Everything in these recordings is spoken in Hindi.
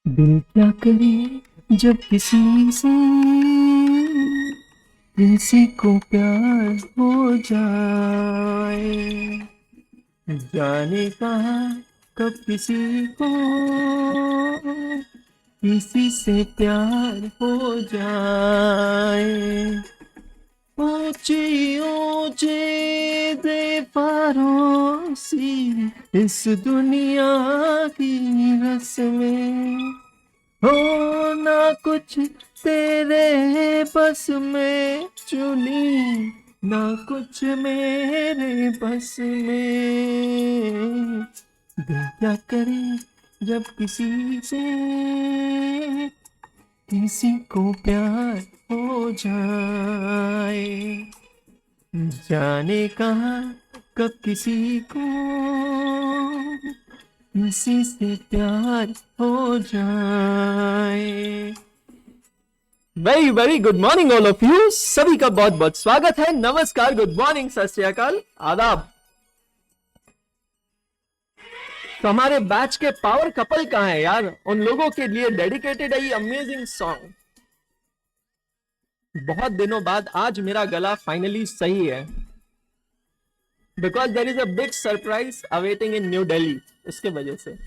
दिल क्या करे जब किसी को प्यार हो जाए, जाने कहाँ कब किसी से प्यार हो जाए। ऊंची ऊंची दीवारों सी इस दुनिया की रस्में हो ना कुछ तेरे बस में चुनी, ना कुछ मेरे बस में। दिल क्या करे जब किसी को प्यार हो जाए, जाने कहाँ कब किसी से प्यार हो जाए। Very very good morning all of you, सभी का बहुत बहुत स्वागत है। नमस्कार, गुड मॉर्निंग, सत श्री अकाल, आदाब। तो हमारे बैच के पावर कपल कहाँ है यार? उन लोगों के लिए डेडिकेटेड है ये अमेजिंग सॉन्ग। बहुत दिनों बाद आज मेरा गला फाइनली सही है, because there is a big surprise awaiting in new Delhi, इसके वजह से।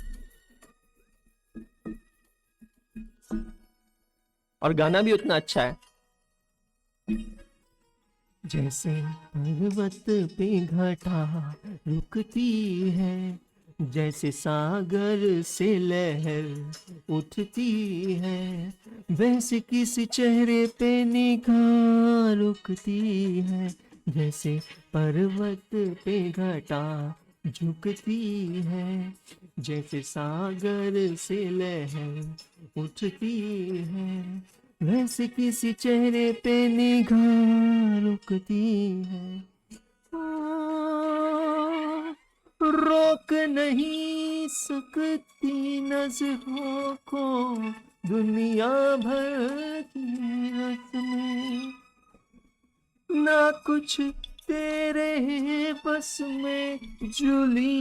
और गाना भी उतना अच्छा है। जैसे पर्वत पे घटा रुकती है, जैसे सागर से लहर उठती है, वैसे किसी चेहरे पे निगाह रुकती है। जैसे पर्वत पे घटा झुकती है, जैसे सागर से लहर उठती है, वैसे किसी चेहरे पे निगाह रुकती है। रोक नहीं सकती नजरों को दुनिया भर की रस्में, ना कुछ तेरे बस में जुली,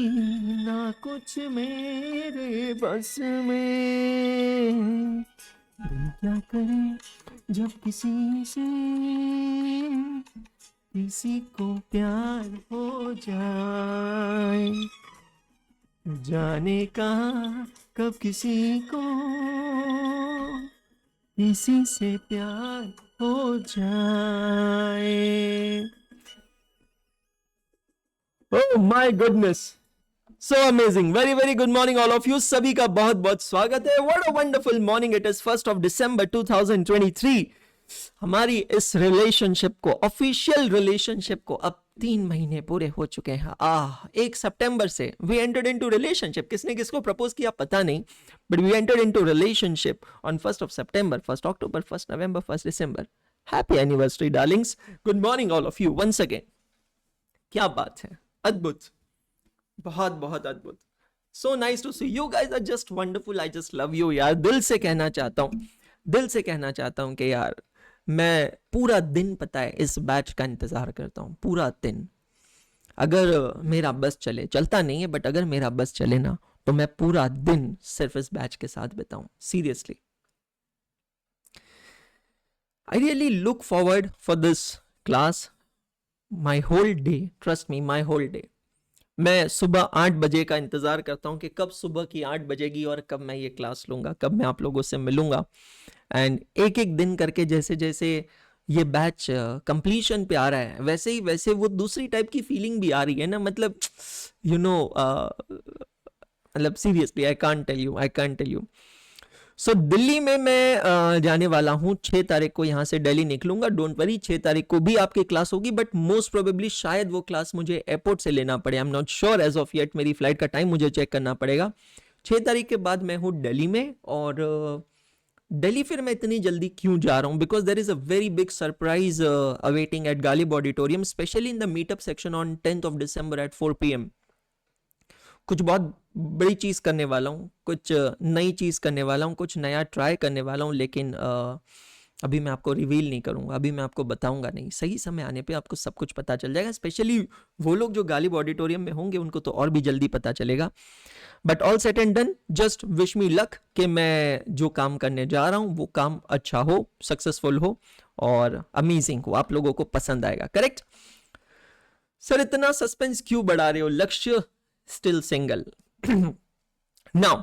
ना कुछ मेरे बस में। दिल क्या करे जब किसी को प्यार हो जाए, जाने कहाँ कब किसी से प्यार हो जाए। Oh my goodness, so amazing. Very very good morning all of you, सभी का बहुत बहुत स्वागत है। What a wonderful morning it is, 1 दिसंबर 2023। हमारी इस रिलेशनशिप को, ऑफिशियल रिलेशनशिप को अब 3 महीने पूरे हो चुके हैं। 1 सितंबर से वी एंटर्ड इनटू रिलेशनशिप। किसने किसको प्रपोज किया पता नहीं, but we entered into relationship on 1 September, 1 October, 1 November, 1 December. Happy anniversary darlings, good morning all of you once again. क्या बात है, अद्भुत, बहुत बहुत अद्भुत। So nice to see you guys, are just wonderful, I just love you यार। दिल से कहना चाहता हूँ कि यार मैं पूरा दिन, पता है, इस बैच का इंतजार करता हूँ पूरा दिन। अगर मेरा बस चले, चलता नहीं है, बट अगर मेरा बस चले ना, तो मैं पूरा दिन सिर्फ इस बैच के साथ बिताऊं। Seriously, I really look forward for this class my whole day, trust me, my whole day. मैं सुबह 8 बजे का इंतज़ार करता हूँ कि कब सुबह की 8 बजेगी और कब मैं ये क्लास लूँगा, कब मैं आप लोगों से मिलूँगा। एंड एक एक दिन करके जैसे जैसे ये बैच कंप्लीशन पे आ रहा है, वैसे ही वैसे वो दूसरी टाइप की फीलिंग भी आ रही है ना, मतलब यू नो मतलब seriously I can't tell you. So Delhi में मैं जाने वाला हूँ 6 तारीख को, यहाँ से दिल्ली निकलूंगा। डोंट वरी, 6 तारीख को भी आपकी क्लास होगी, बट मोस्ट प्रोबेबली शायद वो क्लास मुझे एयरपोर्ट से लेना पड़े। I am not sure as of yet, मेरी फ्लाइट का टाइम मुझे चेक करना पड़ेगा। 6 तारीख के बाद मैं हूँ दिल्ली में, और दिल्ली फिर मैं इतनी जल्दी क्यों जा रहा हूँ, because there is a very big surprise awaiting at Ghalib auditorium, especially in the meetup section on 10th of December at 4 PM। कुछ बहुत बड़ी चीज़ करने वाला हूँ, कुछ नई चीज़ करने वाला हूँ, कुछ नया ट्राई करने वाला हूँ, लेकिन अभी मैं आपको रिवील नहीं करूँगा, अभी मैं आपको बताऊँगा नहीं। सही समय आने पे आपको सब कुछ पता चल जाएगा, स्पेशली वो लोग जो गालिब ऑडिटोरियम में होंगे उनको तो और भी जल्दी पता चलेगा। But all set and done, just wish me luck कि मैं जो काम करने जा रहा हूँ वो काम अच्छा हो, सक्सेसफुल हो और अमेजिंग हो, आप लोगों को पसंद आएगा। करेक्ट सर, इतना सस्पेंस क्यों बढ़ा रहे हो? लक्ष्य स्टिल सिंगल। नाउ,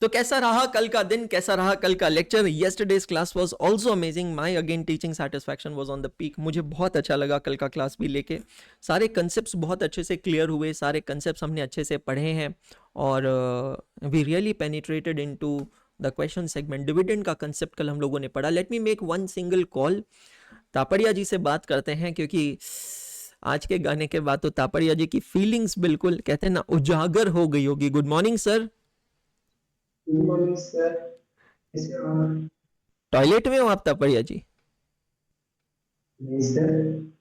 तो कैसा रहा कल का दिन, कैसा रहा कल का lecture? Yesterday's class was also amazing, my again teaching satisfaction was on the peak. मुझे बहुत अच्छा लगा कल का क्लास भी लेके, सारे कंसेप्ट्स बहुत अच्छे से क्लियर हुए, सारे कंसेप्ट्स हमने अच्छे से पढ़े हैं, और we really penetrated into the question segment. Dividend का कंसेप्ट कल हम लोगों ने पढ़ा। Let me make one single call, Tapadia ji से बात करते हैं, क्योंकि आज के गाने के बाद तो तापड़िया जी की फीलिंग्स बिल्कुल कहते हैं ना उजागर हो गई होगी। Good morning sir. Good morning sir. Toilet में हो आप तापड़िया जी? नहीं सर।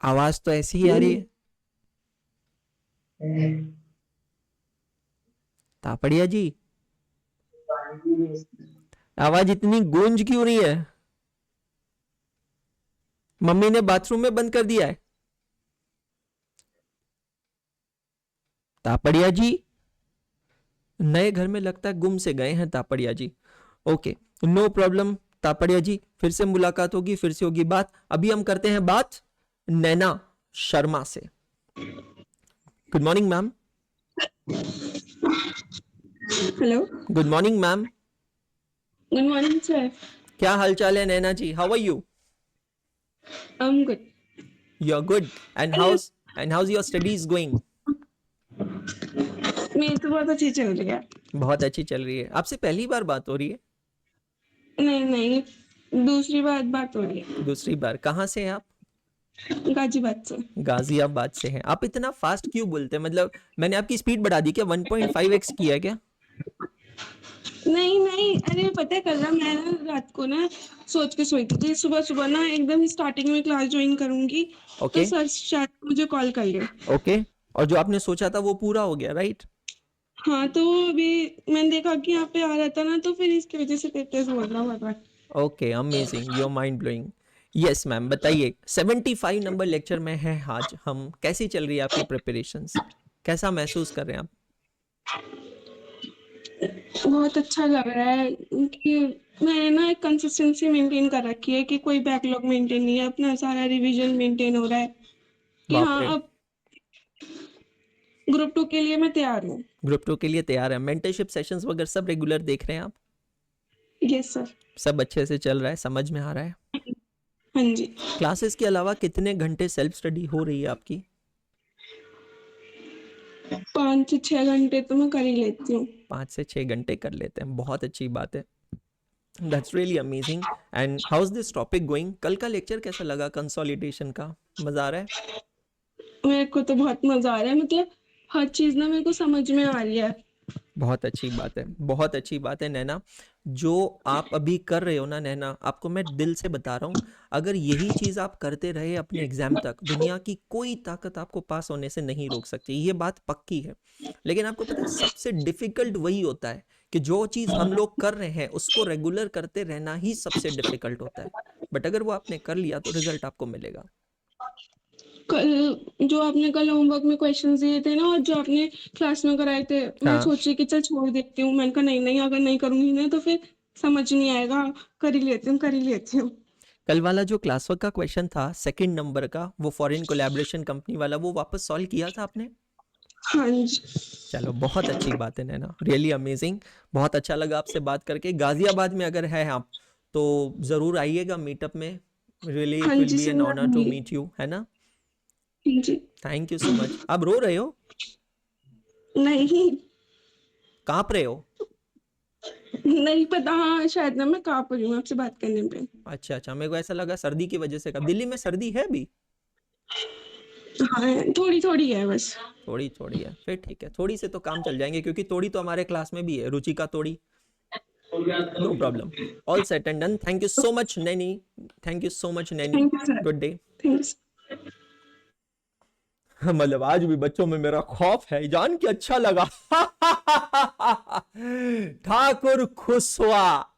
आवाज तो ऐसी ही आ रही है तापड़िया जी, आवाज इतनी गूंज क्यों रही है? मम्मी ने बाथरूम में बंद कर दिया है? तापड़िया जी नए घर में लगता है गुम से गए हैं तापड़िया जी। ओके, नो प्रॉब्लम तापड़िया जी, फिर से मुलाकात होगी, फिर से होगी बात। अभी हम करते हैं बात नैना शर्मा से। Good morning ma'am. Hello, good morning ma'am. Good morning sir. क्या हालचाल है Naina ji? How are you? I am good. You are good. And how's your studies going? मेरी तो बहुत अच्छी चल रही है। बहुत अच्छी चल रही है। आपसे पहली बार बात हो रही है? नहीं नहीं, दूसरी बात हो रही है। दूसरी बार। कहाँ से हैं आप? गाजीबाद से। गाजियाबाद से हैं। आप इतना फास्ट क्यों बोलते हैं? मतलब मैंने आपकी स्पीड बढ़ा दी क्या? 1.5x किया क्या? नहीं नहीं, अरे पता है कल ना मैं ना रात को ना सोच के सोई थी सुबह सुबह ना एकदम स्टार्टिंग में क्लास ज्वाइन करूंगी, तो ओके सर शायद मुझे कॉल कर ले। ओके, और जो आपने सोचा था वो पूरा हो गया, राइट? हाँ, तो अभी मैंने देखा कि यहाँ पे आ रहा था ना, तो फिर इसकी वजह से तेज तेज बोलना पड़ रहा है। Okay, amazing, your mind blowing. Yes ma'am, बताइए। 75 नंबर लेक्चर में है आज हम। कैसी चल रही है आपकी प्रिपरेशंस? कैसा महसूस कर रहे हैं आप? बहुत अच्छा लग रहा है कि मैंने ना एक कंसिस्टेंसी मेंटेन कर रखी है कि कोई बैकलॉग मेंटेन नहीं है, अपना सारा रिवीजन मेंटेन हो रहा है कि बाप रे, हाँ अब ग्रुप 2 के लिए मैं तैयार हूँ। ग्रुप 2 के लिए तैयार है? मेंटरशिप सेशंस वगैरह सब रेगुलर देख रहे हैं आप? Yes sir. सब अच्छे से चल रहा है, समझ में आ रहा है? हाँ जी। क्लासेस के अलावा कितने घंटे सेल्फ स्टडी हो रही है आपकी? 5 से 6 घंटे तो मैं कर ही लेती हूँ। 5 से 6 घंटे कर लेते हैं, बहुत अच्छी बात है। That's really amazing. And how is this topic going? कल का लेक्चर कैसा लगा कंसोलिडेशन का? मजा आ रहा है? मेरे को तो बहुत मजा आ रहा है, मतलब हर चीज ना मेरे को समझ में आ रही है। बहुत अच्छी बात है, बहुत अच्छी बात है नैना। जो आप अभी कर रहे हो ना नैना, आपको मैं दिल से बता रहा हूँ, अगर यही चीज़ आप करते रहे अपने एग्जाम तक, दुनिया की कोई ताकत आपको पास होने से नहीं रोक सकती, ये बात पक्की है। लेकिन आपको पता है सबसे डिफिकल्ट वही होता है कि जो चीज़ हम लोग कर रहे हैं उसको रेगुलर करते रहना ही सबसे डिफिकल्ट होता है। बट अगर वो आपने कर लिया तो रिजल्ट आपको मिलेगा। कल जो आपने कल होमवर्क में क्वेश्चंस दिए थे ना, और जो आपने क्लास में कराए थे, मैं हाँ, सोची कि चल छोड़ देती हूँ। मैंने कहा नहीं नहीं, अगर नहीं करूंगी ना तो फिर समझ नहीं आएगा, कर ही लेती हूँ कर ही लेती हूँ। कल वाला जो क्लास वर्क का क्वेश्चन था सेकंड नंबर का, वो फॉरेन कोलैबोरेशन कंपनी वाला, वो वापस सॉल्व किया था आपने? हाँ जी। चलो बहुत अच्छी बात है नैना, रियली अमेजिंग। बहुत अच्छा लगा आपसे बात करके। गाजियाबाद में अगर है आप तो ज़रूर आइएगा मीटअप में। रियली हाँ इट विल जी बी सर, एन मैं ऑनर टू आऊंगी। मीट यू, है ना? जी। Thank you so much. आप रो रहे हो? नहीं, कांप रहे हो? नहीं पता, हाँ शायद ना मैं कांप रही हूँ आपसे बात करने पे। अच्छा अच्छा, मेरे को ऐसा लगा सर्दी की वजह से। कब दिल्ली में सर्दी है अभी? हाँ थोड़ी थोड़ी है बस। थोड़ी थोड़ी है, फिर ठीक है, थोड़ी से तो काम चल जाएंगे, क्योंकि तोड़ी तो हमारे क्लास में भी है, रुचिका तोड़ी। No problem, all set and done. Thank you so much Naini, thank you so much Naini, thank you sir. Good day. Thanks. मतलब आज भी बच्चों में मेरा खौफ है, जान के अच्छा लगा। ठाकुर खुश हुआ,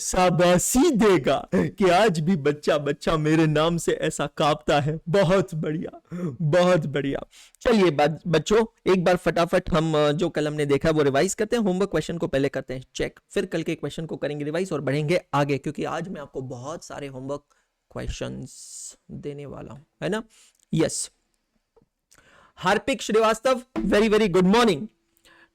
शाबाशी देगा कि आज भी बच्चा बच्चा मेरे नाम से ऐसा कांपता है। बहुत बढ़िया, बहुत बढ़िया। चलिए बच्चों, एक बार फटाफट हम जो कल हमने देखा वो रिवाइज करते हैं। होमवर्क क्वेश्चन को पहले करते हैं चेक, फिर कल के क्वेश्चन को करेंगे रिवाइज और बढ़ेंगे आगे, क्योंकि आज मैं आपको बहुत सारे होमवर्क क्वेश्चंस देने वाला हूं, है ना? Yes. Harpic Srivastava, very very good morning.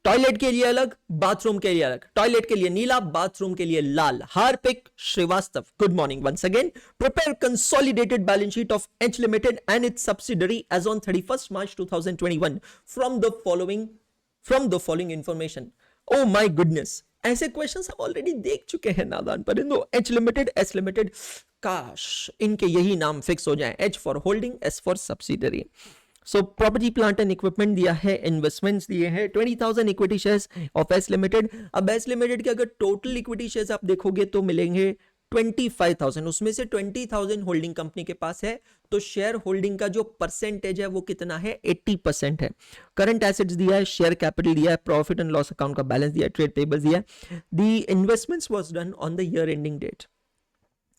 Toilet के लिए अलग, बाथरूम के लिए अलग। टॉयलेट के लिए नीला, बाथरूम के लिए लाल। Harpic Shrivastava, good morning once again. Prepare consolidated balance sheet of H limited and its subsidiary as on 31st March 2021 from the following information. Oh my goodness, ऐसे क्वेश्चंस हम ऑलरेडी देख चुके हैं नादान परिंदो। एच लिमिटेड, एस लिमिटेड, काश इनके यही नाम फिक्स हो जाए, H for holding, S for subsidiary. So property plant and equipment दिया है, इन्वेस्टमेंट्स दिए हैं, 20,000 equity shares of S limited. अब एस लिमिटेड के अगर टोटल इक्विटी शेयर्स आप देखोगे तो मिलेंगे 25,000, उसमें से 20,000 होल्डिंग कंपनी के पास है, तो शेयर होल्डिंग का जो परसेंटेज है वो कितना है? 80% है। करंट एसेट्स दिया है, शेयर कैपिटल दिया है, प्रॉफिट एंड लॉस अकाउंट का बैलेंस दिया है, ट्रेड पेबल्स दिया है। The investments was done on the year ending date.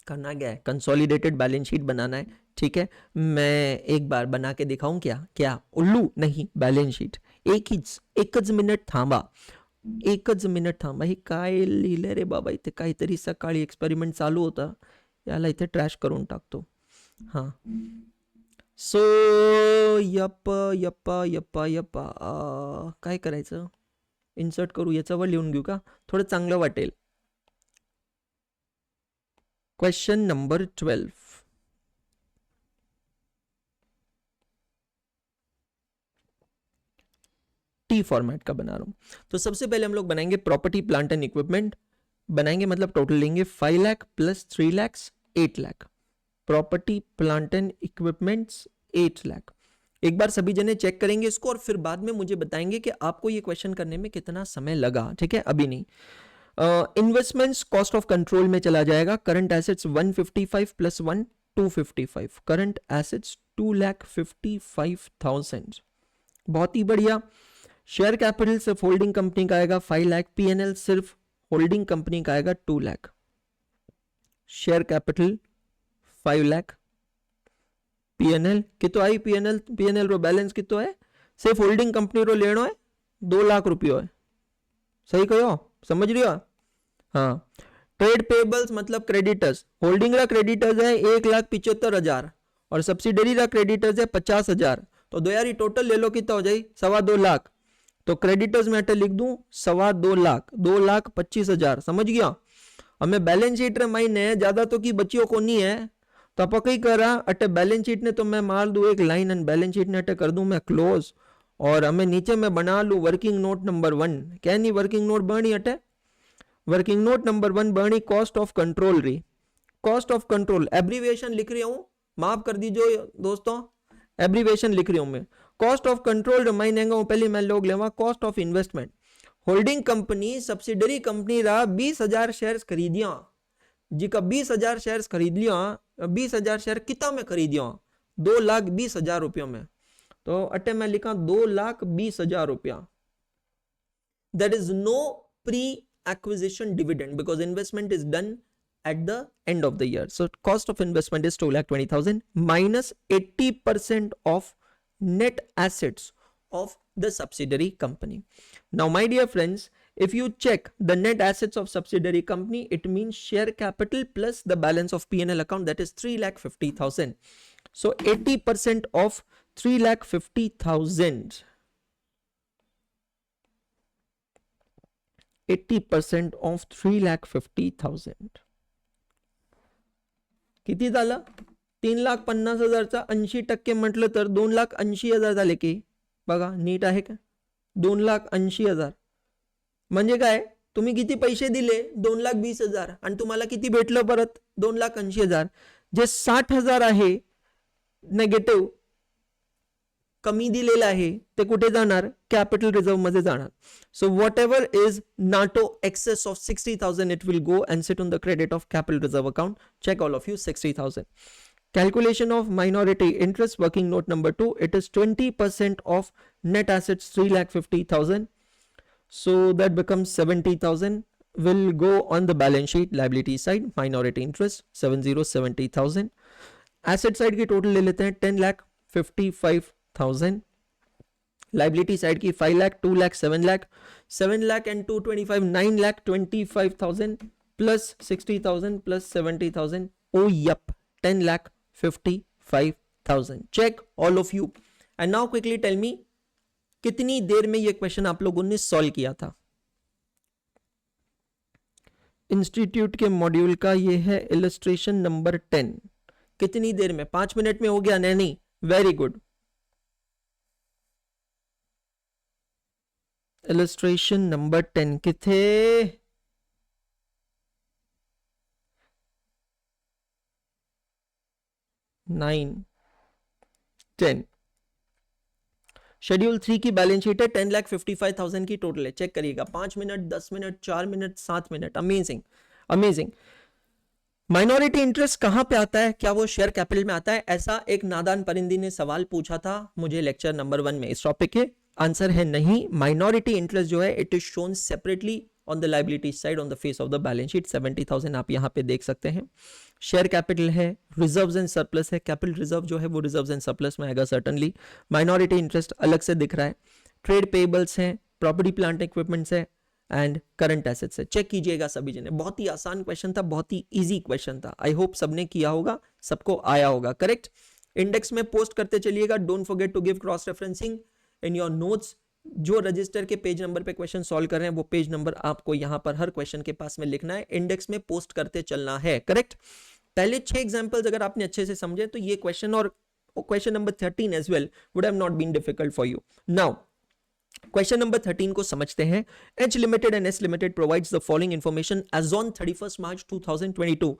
करना क्या है? कंसोलिडेटेड बैलेंस शीट बनाना है, ठीक है? मैं एक बार बना के दिखाऊं क्या? क्या उल्लू नहीं, बैलेंस शीट। एकच मिनिट थांबा, एकच मिनिट थांबा. हे काय लिहिलंय रे बाबा इथे? काहीतरी सकाळी एक्सपेरिमेंट चालू होता, याला इथे ट्रॅश करून टाकतो. हां, सो यप्पा काय करायचं? इन्सर्ट करू, याच्यावर लिहून घेऊ का? थोडं चांगलं वाटेल. Question number 12. टी फॉर्मेट का बना रहा हूं. तो सबसे पहले हम लोग बनाएंगे प्रॉपर्टी प्लांट एंड इक्विपमेंट. बनाएंगे मतलब टोटल लेंगे 5 lakh plus 3 lakh 8 lakh. Property plant and equipments 8 lakh. एक बार सभी जने चेक करेंगे इसको और फिर बाद में मुझे बताएंगे कि आपको ये क्वेश्चन करने में कितना समय लगा. ठीक है, अभी नहीं. इन्वेस्टमेंट्स कॉस्ट ऑफ कंट्रोल में चला जाएगा. Current assets 155 plus 1 255. Current assets 2,55,000. बहुत ही बढ़िया. शेयर कैपिटल सिर्फ होल्डिंग कंपनी का आएगा 5 लाख. पीएनएल सिर्फ होल्डिंग कंपनी का आएगा 2 lakh. Share capital 5 lakh. PNL कितो आई? पीएनएल रो बैलेंस कितो है? सिर्फ होल्डिंग कंपनी रो लेनो है 2 लाख रुपयो है. सही कहो? समझ रही हो? हाँ. ट्रेड पेबल्स मतलब क्रेडिटर्स. होल्डिंग रा क्रेडिटर्स है 1,75,000 और सब्सिडरी रा क्रेडिटर्स है 50,000. तो दो यार ये टोटल ले लो, कितना हो जाए? 2.25 लाख. तो क्रेडिटर्स में अटे लिख दूं 2.25 लाख, 2,25,000. समझ गया? हमें बैलेंस शीट रे मायने ज्यादा तो की बच्चियों को नहीं है, तो आप कई करा अटे बैलेंस शीट ने तो मैं मार दूं एक लाइन एंड बैलेंस शीट ने अटे कर दूं मैं क्लोज. और हमें नीचे में बना लूं वर्किंग नोट नंबर 1. क्या नहीं वर्किंग नोट बनी अटे? वर्किंग नोट नंबर 1 बनी कॉस्ट ऑफ कंट्रोल री. कॉस्ट ऑफ कंट्रोल एब्रीविएशन लिख रही हूं, माफ कर दीजिए दोस्तों, एब्रीविएशन लिख रही हूं मैं. कॉस्ट ऑफ कंट्रोल रमाइनेगा पहले मैं लोग लेवा cost of investment. Holding company subsidiary company रा 20,000 शेयर्स खरीदिया जी का 20,000 शेयर्स खरीद लिया. 20,000 शेयर कितना में खरीदिया? 2,20,000 रुपयों में. तो अटे मैं लिखा 2,20,000 रुपया. That is no pre acquisition dividend because investment is done at the end of the year. So cost of investment is 2,20,000 minus 80% of net assets of the subsidiary company. Now my dear friends, if you check the net assets of subsidiary company, it means share capital plus the balance of P&L account, that is 3,50,000. So 80% of 3,50,000, 80% of 3,50,000 किती झालं? 3,50,000चा 80% म्हटलं तर 2,80,000 झाले की. बघा नीट आहे का? 2,80,000 म्हणजे काय? तुम्ही किती पैसे दिले? 2,20,000 आणि तुम्हाला किती भेटलं परत? 2,80,000. जे 60,000 आहे नेगेटिव्ह, कमी दिलेलं आहे, ते कुठे जाणार? कॅपिटल रिझर्व्ह मध्ये जाणार. So whatever is not excess of 60,000 it will go and sit on the credit of capital reserve account. Check all of you 60,000. Calculation of minority interest, working note number 2, it is 20% of net assets 3,50,000. So that becomes 70,000 will go on the balance sheet liability side. Minority interest 70,000. Asset side की total ले लेते हैं 10,55,000. Liability side की 5 lakh, 2 lakh, 7 lakh, 7 lakh and 225, 9,25,000 plus 60,000 plus 70,000. Oh yup, 10,55,000. Check all of you. And now quickly tell me, कितनी देर में ये क्वेश्चन आप लोगों ने सॉल्व किया था? इंस्टीट्यूट के मॉड्यूल का ये है इलस्ट्रेशन नंबर 10. कितनी देर में? 5 मिनट में हो गया? नहीं, वेरी गुड. इलस्ट्रेशन नंबर 10 किथे? 9, 10. शेड्यूल 3 की बैलेंस शीट है. 10,55,000 की टोटल है. चेक करिएगा. 5 minute, 10 minute, 4 minute, 7 minute. Amazing, amazing. Minority interest कहां पे आता है? क्या वो शेयर कैपिटल में आता है? ऐसा एक नादान परिंदी ने सवाल पूछा था मुझे लेक्चर नंबर 1 में. इस टॉपिक के आंसर है नहीं. माइनॉरिटी इंटरेस्ट जो है it is shown separately on the liability side on the face of the balance sheet. 70,000 आप यहां पे देख सकते हैं. शेयर कैपिटल है, रिजर्व्स एंड सरप्लस है. कैपिटल रिजर्व जो है वो रिजर्व्स एंड सरप्लस में आएगा सर्टनली. माइनॉरिटी इंटरेस्ट अलग से दिख रहा है. ट्रेड पेएबल्स हैं, प्रॉपर्टी प्लांट इक्विपमेंट्स है एंड करंट एसेट्स है. चेक कीजिएगा सभी जने. बहुत ही आसान क्वेश्चन था, बहुत ही इजी क्वेश्चन था. आई होप सबने किया होगा, सबको आया होगा. करेक्ट. इंडेक्स में पोस्ट करते चलिएगा. Don't forget to give cross referencing in your notes. जो रजिस्टर के पेज नंबर पे क्वेश्चन सॉल्व कर रहे हैं वो पेज नंबर आपको यहां पर हर क्वेश्चन के पास में लिखना है. इंडेक्स में पोस्ट करते चलना है. करेक्ट. पहले 6 एग्जांपल्स अगर आपने अच्छे से समझे तो ये क्वेश्चन और question number 13 as well would have not been difficult for you. Now question number 13 को समझते हैं. H limited and S limited provides the following information as on 31 March 2022.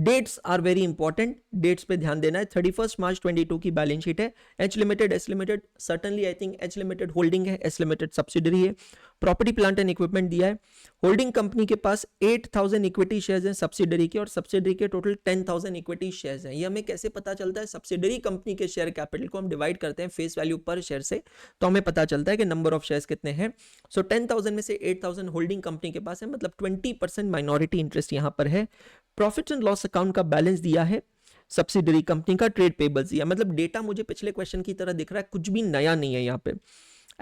Dates are very important. Dates पे ध्यान देना है. 31 मार्च 22 की बैलेंस शीट है. H limited, S limited, certainly I think H limited holding है, एस लिमिटेड सब्सिडरी है. प्रॉपर्टी प्लांट एंड इक्विपमेंट दिया है. होल्डिंग कंपनी के पास 8,000 इक्विटी शेयर्स हैं सब्सिडरी के, और सब्सिडरी के टोटल 10,000 इक्विटी शेयर्स हैं. ये हमें कैसे पता चलता है? सब्सिडरी कंपनी के शेयर कैपिटल को हम डिवाइड करते हैं फेस वैल्यू पर शेयर से, तो हमें पता चलता है कि नंबर ऑफ शेयर्स कितने हैं. सो 10,000 में से 8,000 होल्डिंग कंपनी के पास है, मतलब 20% माइनॉरिटी इंटरेस्ट यहां पर है. प्रॉफिट एंड लॉस अकाउंट का बैलेंस दिया है सब्सिडरी कंपनी का. ट्रेड पेबल्स दिया, मतलब डेटा मुझे पिछले क्वेश्चन की तरह दिख रहा है, कुछ भी नया नहीं है यहाँ पे.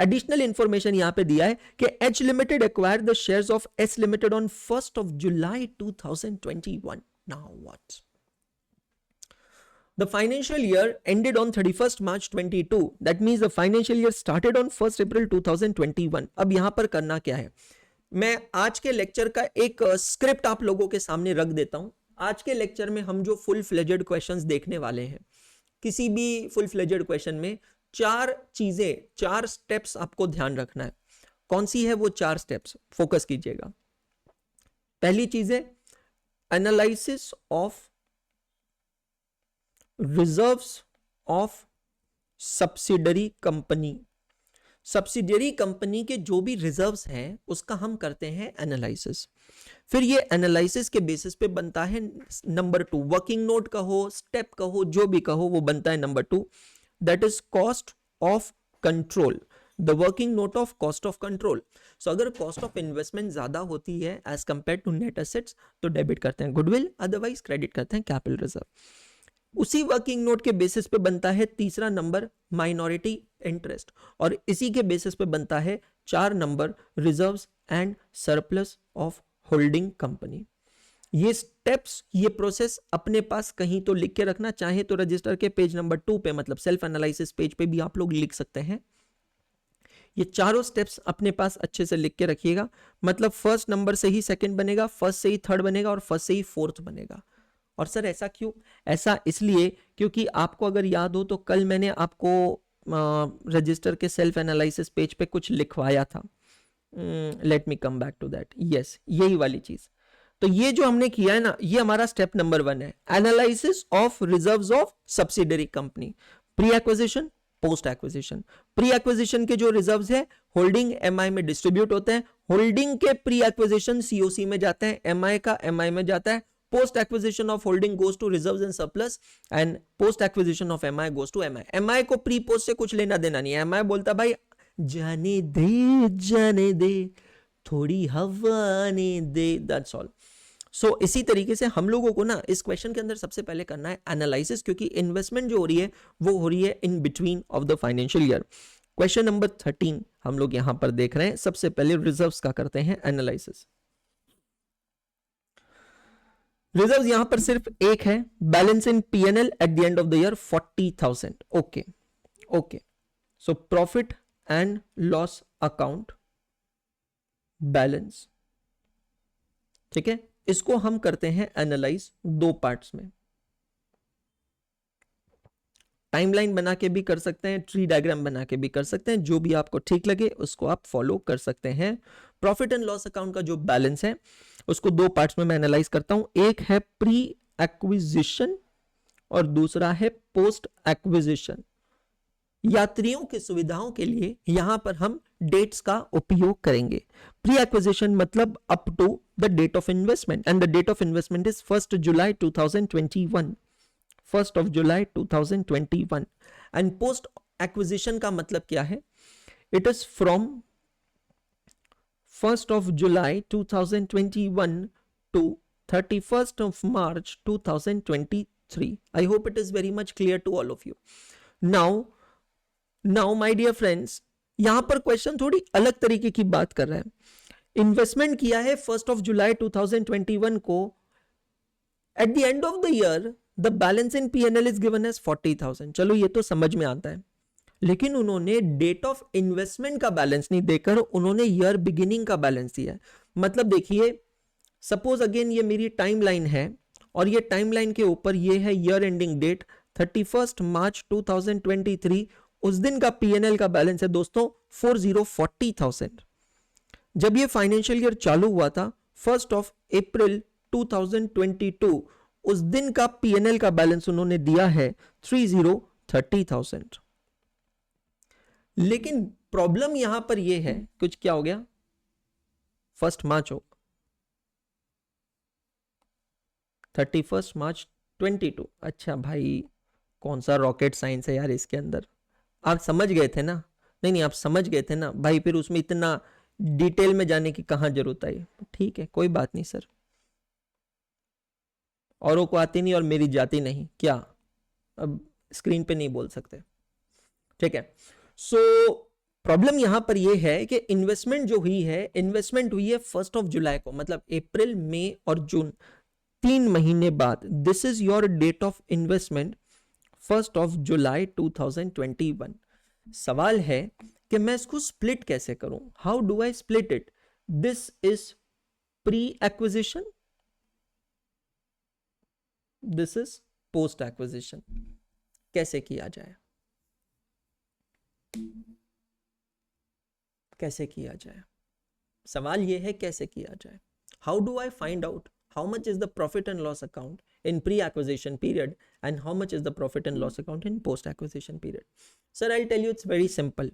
एडिशनल इंफॉर्मेशन यहां पे दिया है कि H limited acquire the shares of S limited on 1st of July 2021. Now what? The financial year ended on 31st March 22. That means the financial year started on 1st April 2021. अब यहां पर करना क्या है? मैं आज के लेक्चर का एक स्क्रिप्ट आप लोगों के सामने रख देता हूं. आज के लेक्चर में हम जो फुल फ्लेजेड क्वेश्चंस देखने वाले हैं, किसी भी फुल फ्लेजेड क्वेश्चन में 4 चीजें, 4 स्टेप्स आपको ध्यान रखना है. कौन सी है वो 4 स्टेप्स? फोकस कीजिएगा. पहली चीज है analysis of reserves of subsidiary company. Subsidiary company के जो भी रिजर्व्स हैं उसका हम करते हैं एनालिसिस. फिर ये एनालिसिस के बेसिस पे बनता है नंबर 2. वर्किंग नोट कहो, स्टेप कहो, जो भी कहो, वो बनता है नंबर 2. That is cost of control. The working note of cost of control. So अगर कॉस्ट ऑफ इन्वेस्टमेंट ज्यादा होती है as compare to net assets तो डेबिट करते हैं गुडविल, अदरवाइज क्रेडिट करते हैं कैपिटल रिजर्व. उसी वर्किंग नोट के बेसिस पे बनता है तीसरा नंबर माइनॉरिटी इंटरेस्ट, और इसी के बेसिस पे बनता है 4 number reserves and surplus of holding company. ये स्टेप्स, ये प्रोसेस अपने पास कहीं तो लिख के रखना, चाहे तो रजिस्टर के पेज नंबर 2 पे मतलब सेल्फ एनालिसिस पेज पे भी आप लोग लिख सकते हैं। ये चारों स्टेप्स अपने पास अच्छे से लिख के रखिएगा, मतलब फर्स्ट नंबर से ही सेकंड बनेगा, फर्स्ट से ही थर्ड बनेगा और फर्स्ट से ही फोर्थ बनेगा। और सर ऐसा क्यों? ऐसा इसलिए क्योंकि आपको अगर याद हो तो कल मैंने आपको रजिस्टर के सेल्फ एनालिसिस पेज पे कुछ लिखवाया था। Let me come back to that. Yes, यही वाली चीज। तो ये जो हमने किया है ना, ये हमारा स्टेप नंबर 1 है, analysis of reserves of subsidiary company, pre acquisition, post acquisition. Pre acquisition के जो रिजर्व्स है होल्डिंग एमआई में डिस्ट्रीब्यूट होते हैं, होल्डिंग के प्री एक्विजिशन सीओसी में जाते हैं, एमआई का एमआई में जाता है, post acquisition of holding goes to reserves and surplus and post acquisition of MI goes to MI. MI को प्री पोस्ट से कुछ लेना देना नहीं है, एमआई बोलता भाई जाने दे थोड़ी हवा आने दे, दैट्स ऑल। सो इसी तरीके से हम लोगों को ना इस क्वेश्चन के अंदर सबसे पहले करना है एनालिसिस, क्योंकि इन्वेस्टमेंट जो हो रही है वो हो रही है in between of the financial year. Question number 13 हम लोग यहां पर देख रहे हैं। सबसे पहले रिजर्व्स का करते हैं एनालिसिस। रिजर्व्स यहां पर सिर्फ एक है, balance in PNL eight the end of the year 40,000। Okay okay, so profit and loss account balance, ठीक है। इसको हम करते हैं एनालाइज 2 पार्ट्स में। टाइमलाइन बना के भी कर सकते हैं, ट्री डायग्राम बना के भी कर सकते हैं, जो भी आपको ठीक लगे उसको आप फॉलो कर सकते हैं। प्रॉफिट एंड लॉस अकाउंट का जो बैलेंस है उसको 2 पार्ट्स में मैं एनालाइज करता हूं। एक है प्री एक्विजिशन और दूसरा है पोस्ट एक्विजिशन। यात्रियों की सुविधाओं के लिए यहां पर हम डेट्स का उपयोग करेंगे। प्री एक्विजिशन मतलब up to the date of investment and the date of investment is 1 July 2021, 1 July 2021। And post acquisition का मतलब क्या है? It is from 1 July 2021 to 31 March 2023. I hope it is very much clear to all of you. Now my dear friends, यहां पर क्वेश्चन थोड़ी अलग तरीके की बात कर रहा है। इन्वेस्टमेंट किया है 1 जुलाई 2021 को, at the end of the year the balance in PNL is given as 40,000। चलो ये तो समझ में आता है, लेकिन उन्होंने डेट ऑफ इन्वेस्टमेंट का बैलेंस नहीं देकर उन्होंने ईयर बिगिनिंग का बैलेंस दिया है। मतलब देखिए, सपोज अगेन ये मेरी टाइमलाइन है और ये टाइमलाइन के ऊपर ये है ईयर एंडिंग डेट 31 मार्च 2023। उस दिन का पीएनएल का बैलेंस है दोस्तों 40,000। जब ये फाइनेंशियल ईयर चालू हुआ था 1 अप्रैल 2022, उस दिन का पीएनएल का बैलेंस उन्होंने दिया है 30,000। लेकिन प्रॉब्लम यहां पर यह है, कुछ क्या हो गया, 1 मार्च हो, 31 मार्च 22। अच्छा भाई, कौन सा रॉकेट साइंस है यार इसके अंदर, आप समझ गए थे ना? नहीं, आप समझ गए थे ना भाई, फिर उसमें इतना डिटेल में जाने की कहां जरूरत आई। ठीक है, कोई बात नहीं सर, औरों को आती नहीं और मेरी जाती नहीं, क्या अब स्क्रीन पे नहीं बोल सकते, ठीक है। सो प्रॉब्लम यहां पर यह है कि इन्वेस्टमेंट जो हुई है, इन्वेस्टमेंट हुई है 1 जुलाई को, मतलब अप्रैल, मई और जून, 3 महीने बाद। This is your date of investment 1 जुलाई 2021। सवाल है कि मैं इसको स्प्लिट कैसे करूं? How do I split it? This is pre acquisition, this is post acquisition. कैसे किया जाए, कैसे किया जाए? सवाल यह है कैसे किया जाए। How do I find out how much is the profit and loss account in pre-acquisition period and how much is the profit and loss account in post-acquisition period? Sir, I'll tell you, it's very simple.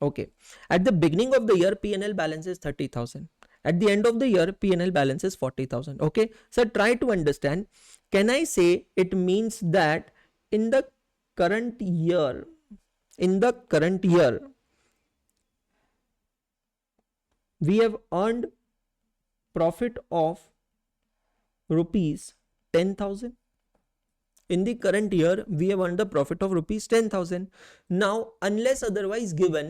Okay, at the beginning of the year P&L balance is 30,000, at the end of the year P&L balance is 40,000. Okay, sir, try to understand. Can I say it means that in the current year we have earned profit of rupees 10,000? In the current year we have earned the profit of rupees 10,000. Now, unless otherwise given,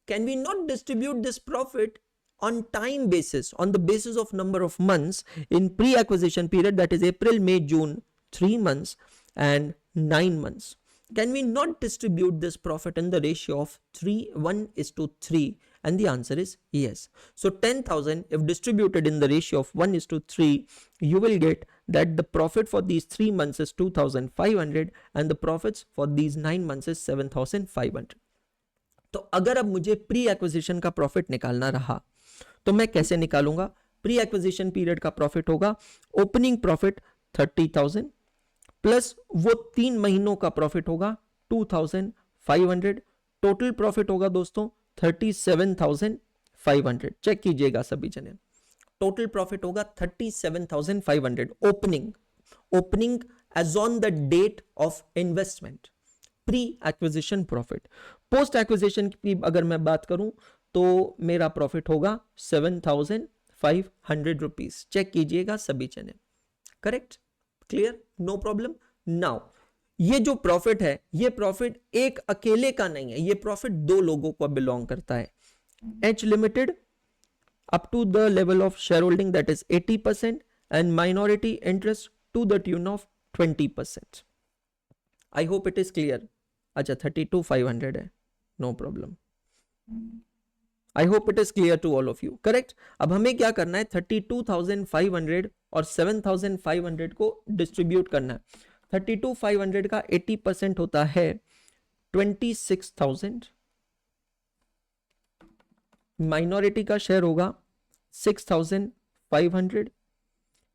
can we not distribute this profit on time basis, on the basis of number of months in pre-acquisition period, that is April, May, June, 3 months and 9 months, can we not distribute this profit in the ratio of 1:3? And the answer is yes. So 10,000 if distributed in the ratio of 1:3, you will get that the profit for these 3 months is 2,500 and the profits for these 9 months is 7,500. तो अगर अब मुझे प्री एक्विजिशन का प्रॉफिट निकालना रहा तो मैं कैसे निकालूंगा? प्री एक्विजिशन पीरियड का प्रॉफिट होगा ओपनिंग प्रॉफिट 30,000 प्लस वो 3 महीनों का प्रॉफिट होगा 2,500, टोटल प्रॉफिट होगा दोस्तों 37,500. चेक कीजिएगा सभी जने, टोटल प्रॉफिट होगा 37,500 opening as on the date of investment, pre acquisition profit. Post acquisition की अगर मैं बात करूं तो मेरा प्रॉफिट होगा 7,500 रुपीज. चेक कीजिएगा सभी जने. Correct? Clear? No problem. Now ये जो प्रॉफिट है, ये प्रॉफिट एक अकेले का नहीं है, ये प्रॉफिट 2 लोगों को बिलोंग करता है. H limited up to the level of shareholding, that is 80%, and minority interest to the tune of 20%. I hope it is clear. अच्छा 32,500 है, no problem. I hope it is clear to all of you. Correct? अब हमें क्या करना है, 32,500 और 7,500 को डिस्ट्रीब्यूट करना है. 32,500 का 80% होता है 26,000. माइनॉरिटी का शेयर होगा 6,500.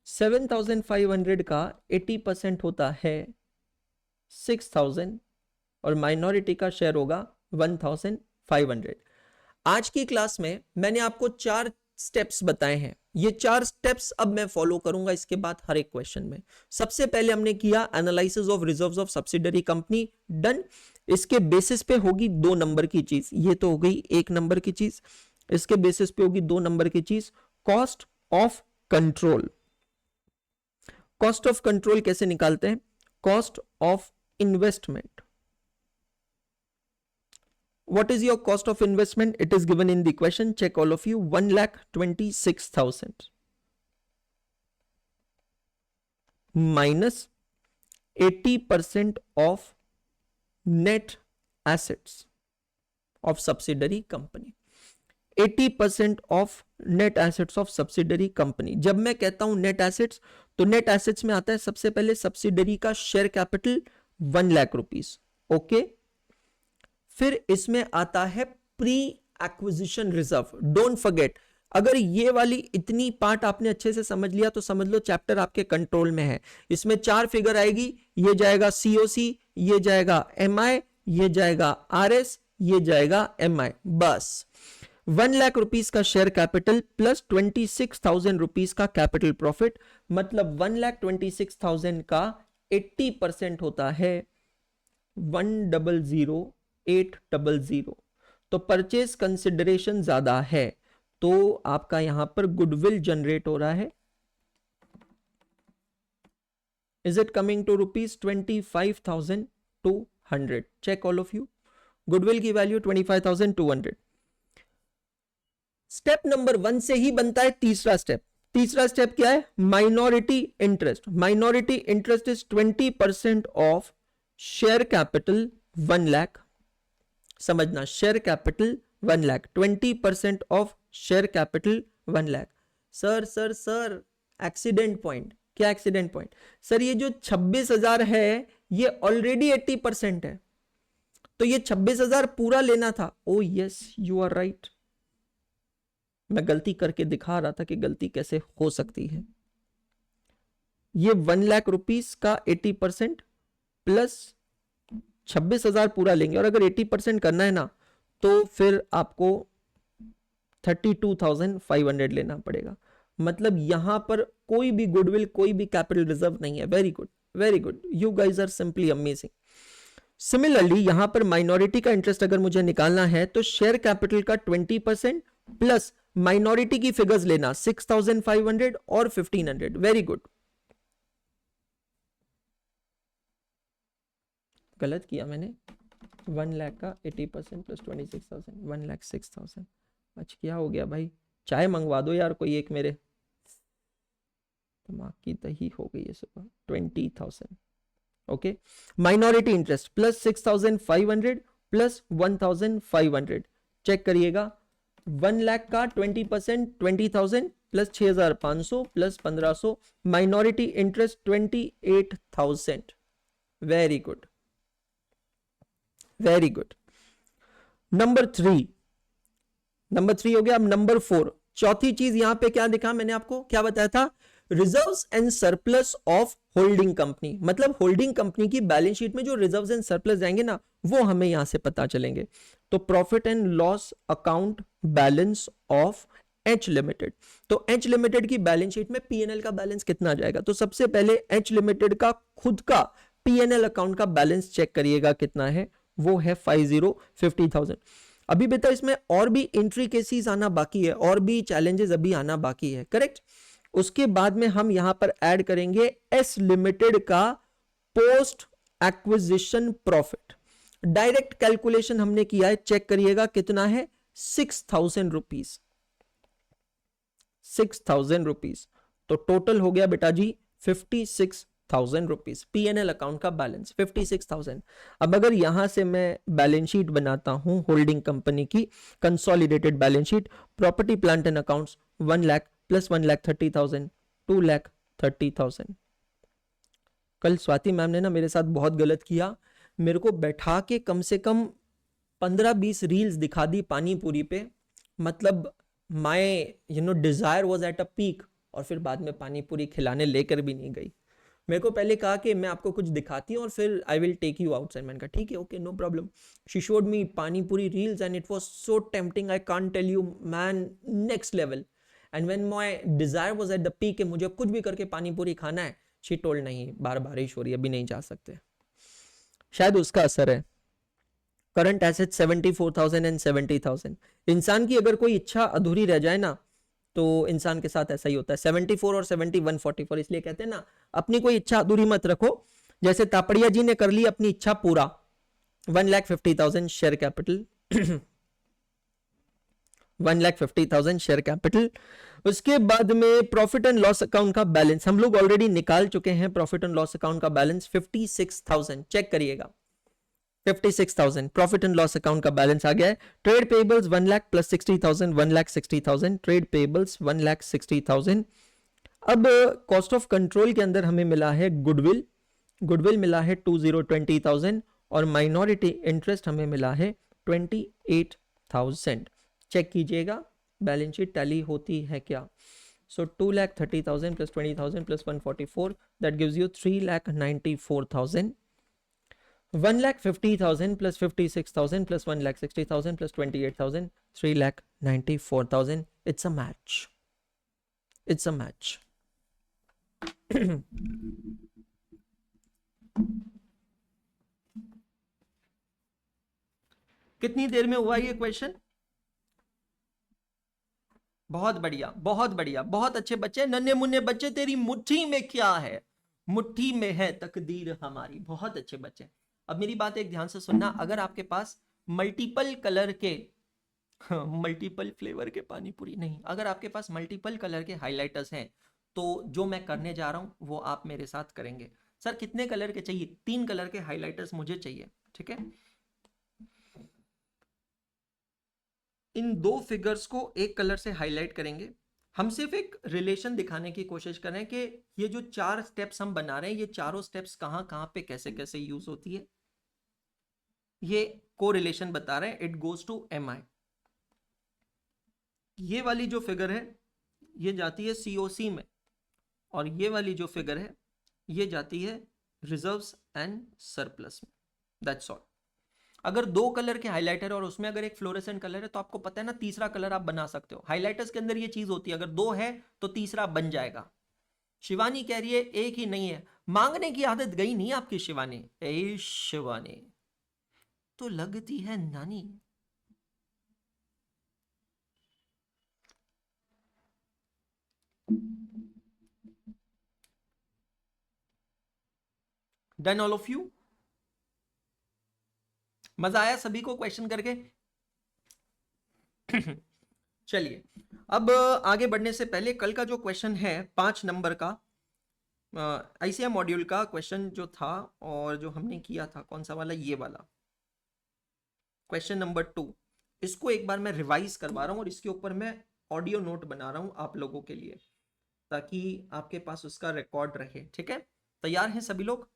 7,500 का 80% होता है 6,000 और माइनॉरिटी का शेयर होगा 1,500. आज की क्लास में मैंने आपको 4 स्टेप्स बताए हैं. ये 4 स्टेप्स अब मैं फॉलो करूंगा इसके बाद हर एक क्वेश्चन में. सबसे पहले हमने किया analysis of reserves of subsidiary company, done. इसके बेसिस पे होगी 2 नंबर की चीज, ये तो हो गई 1 नंबर की चीज. इसके बेसिस पे होगी 2 नंबर की चीज, cost of control. Cost of control कैसे निकालते हैं? Cost of investment. What is your cost of investment? It is given in the question. Check all of you. 1,26,000 minus 80% of net assets of subsidiary company. 80% of net assets of subsidiary company. जब मैं कहता हूं net assets, तो net assets में आता है सबसे पहले सब्सिडरी का share capital 1 lakh rupees. Okay, फिर इसमें आता है pre acquisition reserve. Don't forget, अगर ये वाली इतनी पार्ट आपने अच्छे से समझ लिया तो समझ लो चैप्टर आपके कंट्रोल में है. इसमें 4 फिगर आएगी, ये जाएगा सीओसी, ये जाएगा एमआई, ये जाएगा आरएस, ये जाएगा एमआई. बस 1 लाख रुपीस का शेयर कैपिटल प्लस 26,000 रुपीस का कैपिटल प्रॉफिट, मतलब 1,26,000 का 80% होता है 1,00,800. तो परचेज कंसिडरेशन ज्यादा है तो आपका यहां पर गुडविल जनरेट हो रहा है. Is it coming to rupees 25,200? Check all of you. Goodwill की वैल्यू 25,200. स्टेप नंबर 1 से ही बनता है तीसरा स्टेप. तीसरा स्टेप क्या है? Minority interest. Minority interest is 20% of share capital 1 lakh. समझना, share capital 1 lakh, 20% of share capital 1 lakh. Sir sir sir accident point. क्या एक्सीडेंट पॉइंट? सर ये जो 26,000 है ये ऑलरेडी 80% है, तो ये 26,000 पूरा लेना था. Oh yes, you are right. मैं गलती करके दिखा रहा था कि गलती कैसे हो सकती है. ये 1 लाख रुपीस का 80% प्लस 26,000 पूरा लेंगे, और अगर 80% करना है ना तो फिर आपको 32,500 लेना पड़ेगा. मतलब यहां पर कोई भी गुडविल, कोई भी कैपिटल रिजर्व नहीं है. Very good, very good, you guys are simply amazing. Similarly यहां पर माइनॉरिटी का इंटरेस्ट अगर मुझे निकालना है तो शेयर कैपिटल का 20% प्लस माइनॉरिटी की फिगर्स लेना 6,500 और 1,500. Very good. गलत किया मैंने. 1 लाख का 80% प्लस 26,000, 1,06,000. अच्छा क्या हो गया भाई? चाय मंगवा दो यार कोई एक मेरे, दिमाग की दही हो गई है सुबह। 20,000। Okay, minority interest plus 6,500 plus 1,500, check करिएगा। 1 लाख का 20%, 20,000 plus 6,500 plus 1,500, minority interest 28,000। Very good, very good. Number 3, number 3 हो गया। अब नंबर 4, चौथी चीज यहां पे क्या दिखा, मैंने आपको क्या बताया था, reserves and surplus of holding company. मतलब होल्डिंग कंपनी की बैलेंस शीट में जो रिजर्व्स एंड सरप्लस जाएंगे ना, वो हमें यहां से पता चलेंगे। तो profit and loss account balance of H limited. तो एच लिमिटेड की बैलेंस शीट में पीएनएल का बैलेंस कितना जाएगा, तो सबसे पहले एच लिमिटेड का खुद का पीएनएल अकाउंट का बैलेंस चेक करिएगा कितना है, वो है 50,000। अभी बेटा इसमें और भी एंट्री केसेस आना बाकी है, और भी चैलेंजेस अभी आना बाकी है, करेक्ट। उसके बाद में हम यहां पर ऐड करेंगे एस लिमिटेड का post acquisition profit. Direct calculation हमने किया है, चेक करिएगा कितना है, 6,000 रुपीज, 6,000 रुपीज। तो टोटल हो गया बेटा जी 56,000 रुपीज, पीएनएल अकाउंट का बैलेंस 56,000। अब अगर यहां से मैं बैलेंस शीट बनाता हूं होल्डिंग कंपनी की, consolidated balance sheet, property plant and accounts 1 lakh plus 1,30,000, 2,30,000। कल स्वाति मैम ने ना मेरे साथ बहुत गलत किया, मेरे को बैठा के कम से कम 15-20 रील्स दिखा दी पानी पूरी पे। मतलब my desire was at a peak, और फिर बाद में पानी पूरी खिलाने लेकर भी नहीं गई। मेरे को पहले कहा कि मैं आपको कुछ दिखाती हूँ और फिर I will take you outside. मैंने कहा ठीक है, okay, no problem. She showed me pani puri reels and it was so tempting, I can't tell you man, next level. And when my desire was at the peak कि मुझे कुछ भी करके पानी पूरी खाना है, शी टोल्ड नहीं, बार बारिश हो रही है, अभी नहीं जा सकते। शायद उसका असर है। Current asset 74,000 and 70,000। इंसान की अगर कोई इच्छा अधूरी रह जाए ना, तो इंसान के साथ ऐसा ही होता है। 74 और 70 144, इसलिए कहते हैं ना अपनी कोई इच्छा अधूरी मत रखो। जैसे तापड़िया जी ने कर ली अपनी इच्छा पूरा, 1,50,000 शेयर कैपिटल, 1,50,000 शेयर कैपिटल। उसके बाद में प्रॉफिट एंड लॉस अकाउंट का बैलेंस हम लोग ऑलरेडी निकाल चुके हैं। प्रॉफिट एंड लॉस अकाउंट का बैलेंस 56,000, चेक करिएगा 56,000 प्रॉफिट एंड लॉस अकाउंट का बैलेंस आ गया है। Trade pebbles 1 lakh plus 60,000, 1,60,000, trade payables 1,60,000। अब कॉस्ट ऑफ कंट्रोल के अंदर हमें मिला है गुडविल, गुडविल मिला है 20,20,000, और माइनॉरिटी इंटरेस्ट हमें मिला है 28,000। चेक कीजिएगा बैलेंस शीट टैली होती है क्या। सो 2,30,000 plus 20,000 plus 144, that gives you 3,94,000। 1,50,000 plus 56,000 plus 1,60,000 plus 28,000, 3,94,000. It's a match. It's a match. कितनी देर में हुआ ये क्वेश्चन? बहुत बढ़िया, बहुत बढ़िया, बहुत अच्छे बच्चे, नन्हे मुन्ने बच्चे। तेरी मुट्ठी में क्या है? मुट्ठी में है तकदीर हमारी। बहुत अच्छे बच्चे। अब मेरी बात एक ध्यान से सुनना, अगर आपके पास मल्टीपल कलर के मल्टीपल फ्लेवर के पानी पूरी नहीं, अगर आपके पास मल्टीपल कलर के हाइलाइटर्स हैं, तो जो मैं करने जा रहा हूं वो आप मेरे साथ करेंगे। सर कितने कलर के चाहिए? 3 कलर के हाइलाइटर्स मुझे चाहिए, ठीक है। इन 2 फिगर्स को एक कलर से हाईलाइट करेंगे। हम सिर्फ एक रिलेशन दिखाने की कोशिश कर रहे हैं कि ये जो 4 स्टेप्स हम बना रहे हैं, ये चारों स्टेप्स कहां कहां पे कैसे कैसे यूज होती है, ये को रिलेशन बता रहे हैं। It goes to MI. ये वाली जो फिगर है ये जाती है सीओसी में, और ये वाली जो फिगर है ये जाती है रिजर्व्स एंड सरप्लस में। That's all. अगर 2 कलर के हाइलाइटर और उसमें अगर एक फ्लोरेसेंट कलर है, तो आपको पता है ना तीसरा कलर आप बना सकते हो। हाइलाइटर्स के अंदर ये चीज होती है, अगर 2 है तो तीसरा बन जाएगा। शिवानी कह रही है एक ही नहीं है। मांगने की आदत गई नहीं आपकी शिवानी। ए शिवानी तो लगती है नानी। Done all of you? मजा आया सभी को क्वेश्चन करके? चलिए अब आगे बढ़ने से पहले कल का जो क्वेश्चन है 5 नंबर का आईसीआई मॉड्यूल का क्वेश्चन जो था और जो हमने किया था, कौन सा वाला, ये वाला क्वेश्चन नंबर 2, इसको एक बार मैं रिवाइज करवा रहा हूं और इसके ऊपर मैं ऑडियो नोट बना रहा हूं आप लोगों के लिए, ताकि आपके पास उसका रिकॉर्ड रहे। ठीक है, तैयार हैं सभी लोग?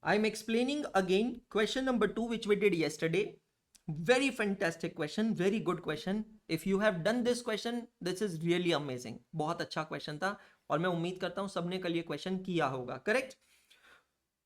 I am explaining again question number 2 which we did yesterday. Very fantastic question, very good question. If you have done this question, this is really amazing. बहुत अच्छा क्वेश्चन था और मैं उम्मीद करता हूं सबने कल ये क्वेश्चन किया होगा। Correct?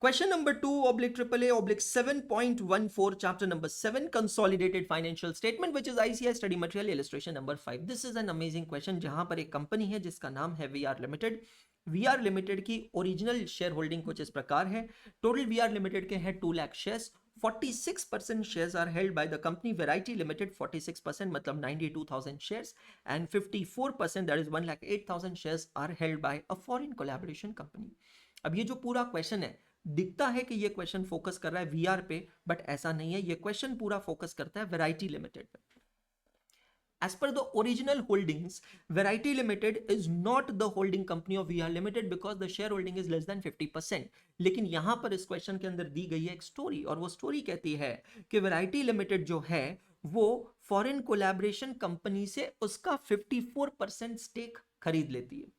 Question number 2 oblique triple A oblique 7.14 chapter number 7 consolidated financial statement which is ICI study material illustration number 5. This is an amazing question जहां पर एक कंपनी है जिसका नाम है VR Limited. VR Limited की ओरिजिनल शेयर होल्डिंग कुछ इस प्रकार है। टोटल VR Limited के हैं 2 lakh shares, 46% shares are held by the company Variety Limited, 46% मतलब 92,000 shares, and 54% that is 1,08,000 shares are held by a foreign collaboration company. अब ये जो पूरा क्वेश्चन है, दिखता है कि ये क्वेश्चन फोकस कर रहा है वीआर पे, बट ऐसा नहीं है। ये क्वेश्चन पूरा फोकस करता है वैरायटी लिमिटेड पे। As per the original holdings, Variety Limited is not the holding company of VR Limited because the shareholding is less than 50%. लेकिन यहां पर इस क्वेश्चन के अंदर दी गई है एक स्टोरी, और वो स्टोरी कहती है कि Variety Limited जो है वो फॉरेन कोलैबोरेशन कंपनी से उसका 54% स्टेक खरीद लेती है।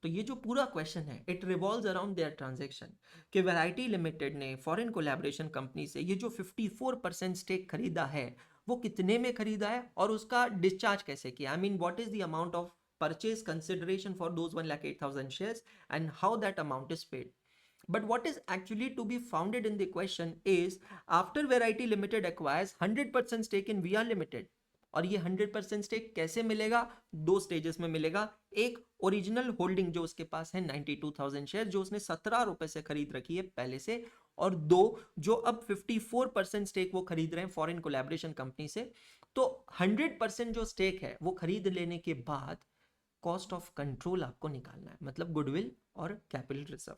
तो ये जो पूरा क्वेश्चन है it revolves around their transaction कि वैरायटी लिमिटेड ने फॉरेन कोलैबोरेशन कंपनी से ये जो 54% स्टेक खरीदा है वो कितने में खरीदा है और उसका डिस्चार्ज कैसे किया। I mean what is the amount of purchase consideration for those 1,08,000 shares and how that amount is paid. But what is actually to be founded in the question is after Variety Limited acquires 100% stake in VR Limited, और ये 100% स्टेक कैसे मिलेगा? 2 स्टेजेस में मिलेगा। एक ओरिजिनल होल्डिंग जो उसके पास है 92,000 शेयर जो उसने 17 रुपए से खरीद रखी है पहले से, और 2 जो अब 54% स्टेक वो खरीद रहे हैं फॉरेन कोलैबोरेशन कंपनी से। तो 100% जो स्टेक है वो खरीद लेने के बाद कॉस्ट ऑफ कंट्रोल आपको निकालना है, मतलब गुडविल और कैपिटल रिजर्व।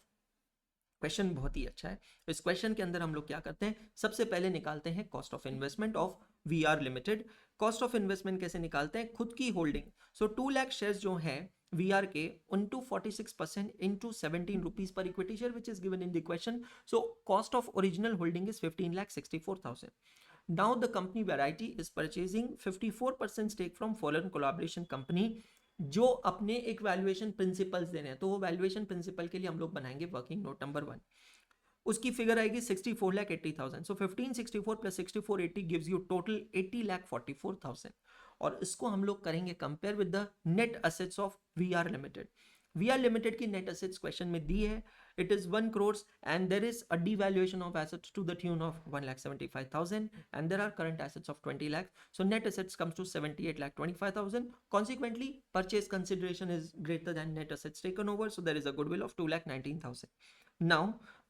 क्वेश्चन बहुत ही अच्छा है। इस क्वेश्चन के अंदर हम लोग क्या करते हैं, सबसे पहले निकालते हैं cost of investment of VR limited. Cost of investment कैसे निकालते हैं? खुद की होल्डिंग, सो 2 लाख शेयर्स जो हैं VR के into 46% into 17 rupees per equity share which is given in the question. So cost of original holding is 15,64,000. Now the company Variety is purchasing 54% stake from foreign collaboration company जो अपने एक वैल्यूएशन प्रिंसिपल्स दे रहे हैं। तो वो वैल्यूएशन प्रिंसिपल के लिए हम लोग बनाएंगे वर्किंग नोट नंबर 1। उसकी फिगर आएगी 64,80,000। सो 1564 प्लस 6480 गिव्स यू टोटल 80,44,000। और इसको हम लोग करेंगे compare with the net assets of VR limited. VR limited की नेट असेट्स क्वेश्चन में दी है, it is 1 crore and there is a devaluation of assets to the tune of 1,75,000 and there are current assets of 20 lakh. So net assets comes to 78,25,000. Consequently, purchase consideration is greater than net assets taken over. So there is a goodwill of 2,19,000. Now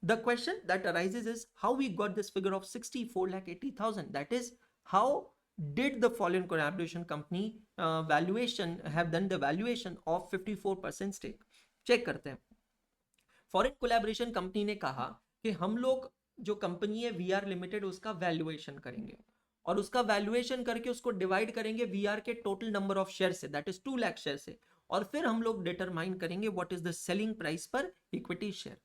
the question that arises is how we got this figure of 64,80,000. That is how did the foreign collaboration company valuation have done the valuation of 54% stake. Check करते हैं। फॉरेन कोलैबोरेशन कंपनी ने कहा कि हम लोग जो कंपनी है VR लिमिटेड उसका वैल्यूएशन करेंगे और उसका वैल्यूएशन करके उसको डिवाइड करेंगे VR के टोटल नंबर ऑफ शेयर से, दैट इज 2 लाख शेयर से, और फिर हम लोग डिटरमाइन करेंगे what is the selling price पर इक्विटी शेयर।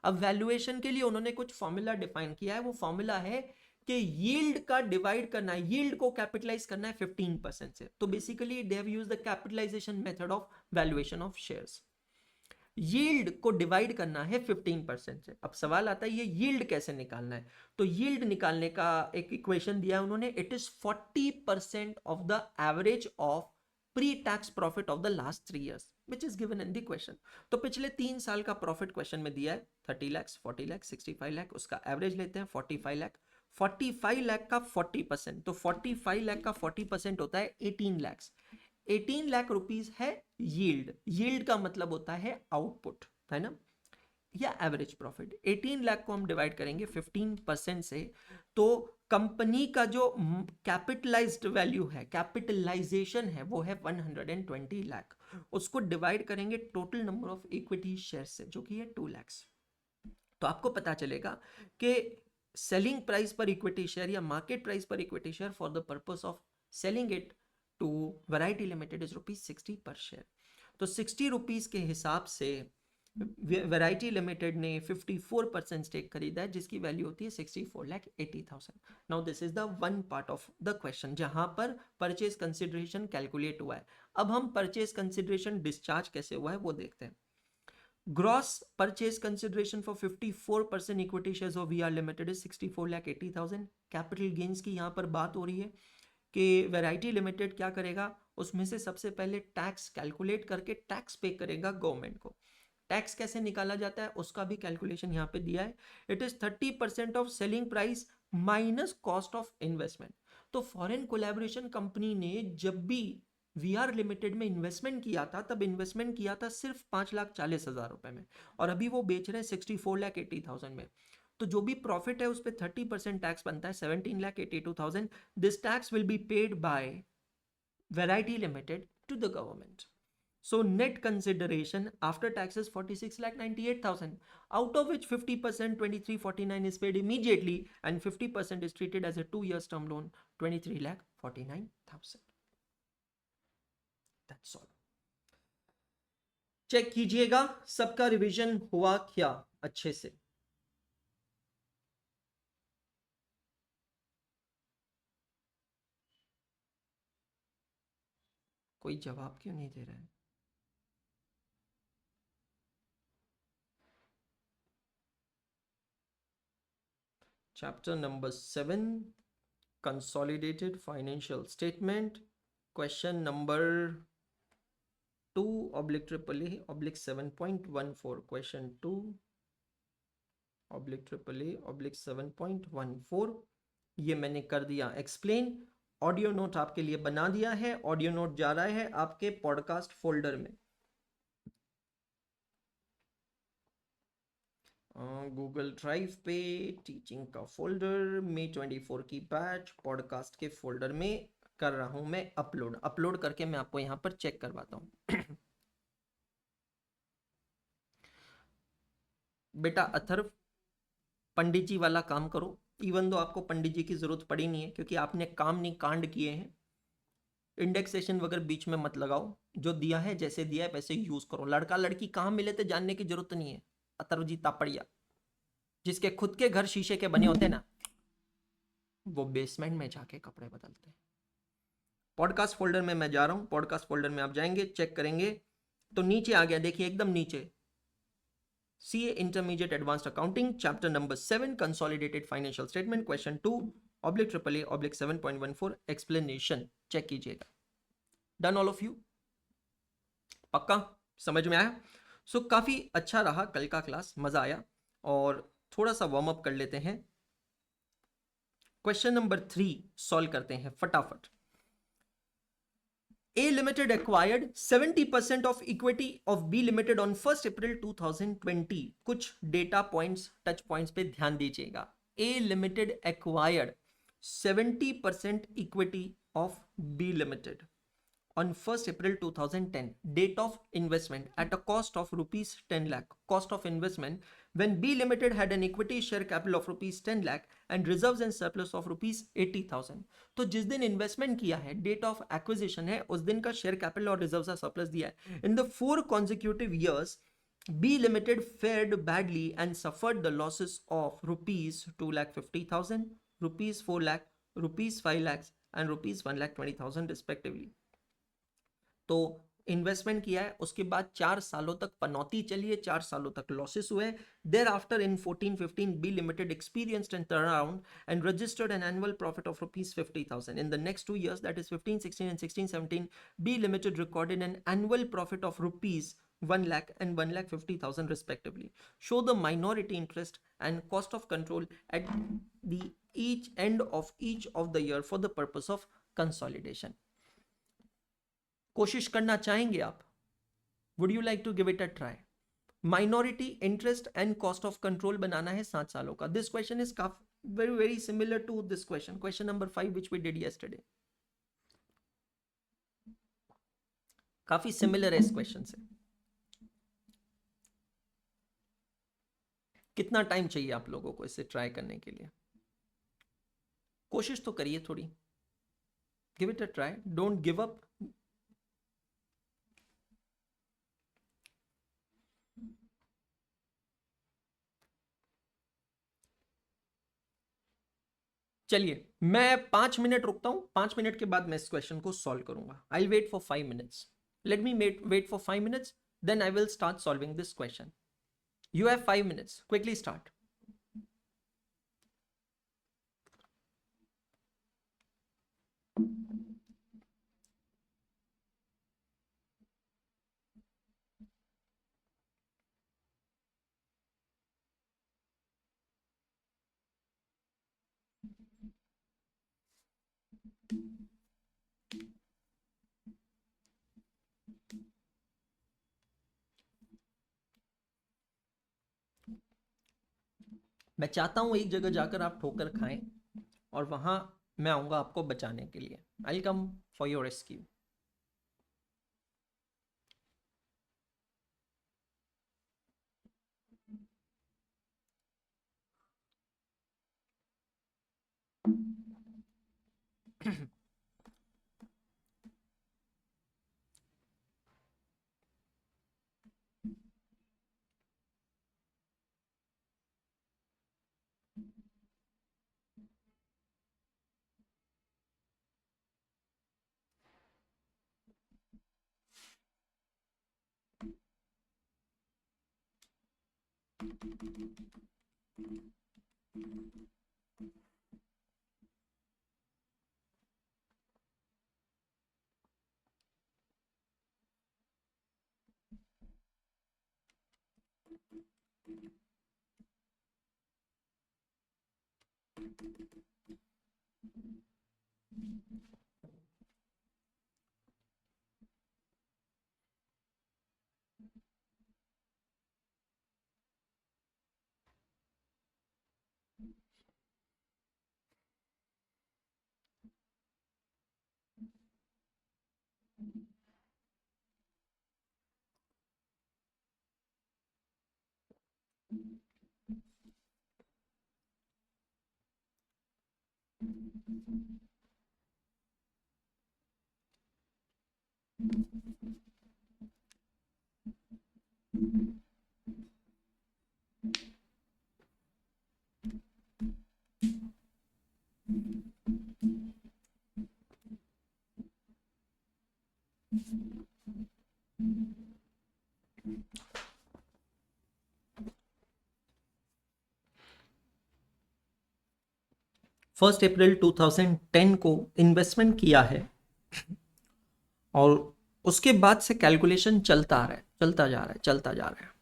अब वैल्यूएशन के लिए उन्होंने कुछ फॉर्मूला डिफाइन किया है। वो फॉर्मूला है कि यील्ड का डिवाइड करना है, यील्ड को कैपिटलाइज करना है 15% से। तो basically they have used the capitalization method of valuation of shares. Yield को डिवाइड करना है 15% से। अब सवाल आता है ये यील्ड कैसे निकालना है? तो यील्ड निकालने का एक इक्वेशन दिया है उन्होंने, it is 40% of the average of pre tax profit of the last 3 years which is given in the question. तो पिछले 3 साल का प्रॉफिट क्वेश्चन में दिया है 30 लाख, 40 लाख, 65 लाख, उसका एवरेज लेते हैं 45 लाख। 45 लाख का 40%, तो 45 लाख का 40% होता है 18 लाख। 18 लाख रुपीस है यील्ड। यील्ड का मतलब होता है आउटपुट, है ना, या एवरेज प्रॉफिट। 18 लाख को हम डिवाइड करेंगे 15% से, तो कंपनी का जो कैपिटलाइज्ड वैल्यू है, कैपिटलाइजेशन है, वो है 120 लाख। उसको डिवाइड करेंगे total number of equity share से जो कि है 2 लाख। तो आपको पता चलेगा कि सेलिंग प्राइस पर इक्विटी शेयर या मार्केट प्राइस पर equity share for the purpose of selling it to variety limited is ₹60 per share. तो 60 रुपीज के हिसाब से वैरायटी लिमिटेड ने 54% स्टेक खरीदा है, जिसकी वैल्यू होती है 64,80,000। Now this is the one part of the question जहां पर परचेज कंसिडरेशन कैलकुलेट हुआ है। अब हम परचेज कंसिडरेशन डिस्चार्ज कैसे हुआ है वो देखते हैं। Gross purchase consideration for 54% equity shares of VR limited is 64,80,000। Capital gains की यहां पर बात हो रही है कि वैरायटी लिमिटेड क्या करेगा, उसमें से सबसे पहले टैक्स कैलकुलेट करके टैक्स पे करेगा गवर्नमेंट को। टैक्स कैसे निकाला जाता है उसका भी कैलकुलेशन यहाँ पे दिया है। It is 30% of selling price minus cost of investment. तो फॉरेन कोलैबोरेशन कंपनी ने जब भी वीआर लिमिटेड में इन्वेस्टमेंट किया था तब इन्वेस्टमेंट किया था सिर्फ 5,40,000 रुपए में, और अभी वो बेच रहे हैं 64,80,000 में। तो जो भी प्रॉफिट है उस पर 30% टैक्स बनता है, 17,82,000। This tax will be paid by variety limited to the government. So net consideration after taxes 46,98,000, out of which 50% 2349 is paid immediately and 50% is treated as a 2 years term loan 23,49,000. That's all. Check कीजिएगा सबका रिवीजन हुआ क्या अच्छे से। कोई जवाब क्यों नहीं दे रहा है? Chapter number 7, consolidated financial statement, question number 2/AAA/7.14, question 2/AAA/7.14, ये मैंने कर दिया एक्सप्लेन। ऑडियो नोट आपके लिए बना दिया है, ऑडियो नोट जा रहा है आपके पॉडकास्ट फोल्डर में। गूगल ड्राइव पे टीचिंग का फोल्डर में 24 की बैच पॉडकास्ट के फोल्डर में कर रहा हूं मैं अपलोड करके मैं आपको यहां पर चेक करवाता हूं। बेटा अथर्व, पंडित जी वाला काम करो। इवन दो आपको पंडित जी की जरूरत पड़ी नहीं है क्योंकि आपने काम नहीं कांड किए हैं। इंडेक्सेशन वगैरह बीच में मत लगाओ, जो दिया है जैसे दिया है वैसे यूज करो। लड़का लड़की कहाँ मिले थे जानने की जरूरत नहीं है। अथर्व जी तापड़िया, जिसके खुद के घर शीशे के बने होते हैं ना, वो बेसमेंट में जाके कपड़े बदलते हैं। पॉडकास्ट फोल्डर में मैं जा रहा हूं, पॉडकास्ट फोल्डर में आप जाएंगे चेक करेंगे तो नीचे आ गया, देखिए एकदम नीचे, CA intermediate advanced accounting chapter number 7 consolidated financial statement question 2/AAA/7.14 explanation check कीजिएगा। Done all of you? पक्का समझ में आया? सो काफी अच्छा रहा कल का क्लास, मजा आया। और थोड़ा सा वार्म अप कर लेते हैं। क्वेश्चन नंबर 3 सॉल्व करते हैं फटाफट। A Limited acquired 70% of equity of B Limited on 1st April 2020. कुछ डेटा पॉइंट्स टच पॉइंट्स पे ध्यान दीजिएगा। A Limited acquired 70% equity of B Limited on 1st April 2010. Date of investment at a cost of rupees 10 lakh. Cost of investment when B Limited had an equity share capital of rupees 10 lakh and reserves and surplus of rupees 80,000. तो जिस दिन इन्वेस्टमेंट किया है, डेट ऑफ एक्विजिशन है, उस दिन का शेयर कैपिटल और रिजर्व का सरप्लस दिया है। In the 4 consecutive years B Limited fared badly and suffered the losses of rupees 2,50,000, rupees 4 lakh, rupees 5 lakhs and rupees 1,20,000 respectively. तो इन्वेस्टमेंट किया है, उसके बाद 4 सालों तक पनौती चली है, 4 सालों तक लॉसेस हुए। Thereafter in 14-15 B limited experienced and turn around and registered an annual profit of rupees 50,000 in the next 2 years, that is 15-16 and 16-17, B limited recorded an annual profit of rupees 1 lakh and 1,50,000 respectively. Show the minority interest and cost of control at the each end of each of the year for the purpose of consolidation. कोशिश करना चाहेंगे आप? Would you like to give it a try? Minority interest and cost of control बनाना है 7 सालों का। This question is very very similar to this question number 5 which we did yesterday. काफी सिमिलर है इस क्वेश्चन से। कितना टाइम चाहिए आप लोगों को इसे ट्राई करने के लिए? कोशिश तो करिए थोड़ी, give it a try, don't give up. चलिए मैं 5 मिनट रुकता हूं, 5 मिनट के बाद मैं इस क्वेश्चन को सॉल्व करूंगा. I wait for 5 minutes. Let me wait for 5 minutes, then I will start solving this question. You have 5 minutes, quickly start. मैं चाहता हूं एक जगह जाकर आप ठोकर खाएं और वहां मैं आऊंगा आपको बचाने के लिए. I come for your rescue. First April 2010 को इन्वेस्टमेंट किया है और उसके बाद से कैलकुलेशन चलता आ रहा है, चलता जा रहा है, चलता जा रहा है.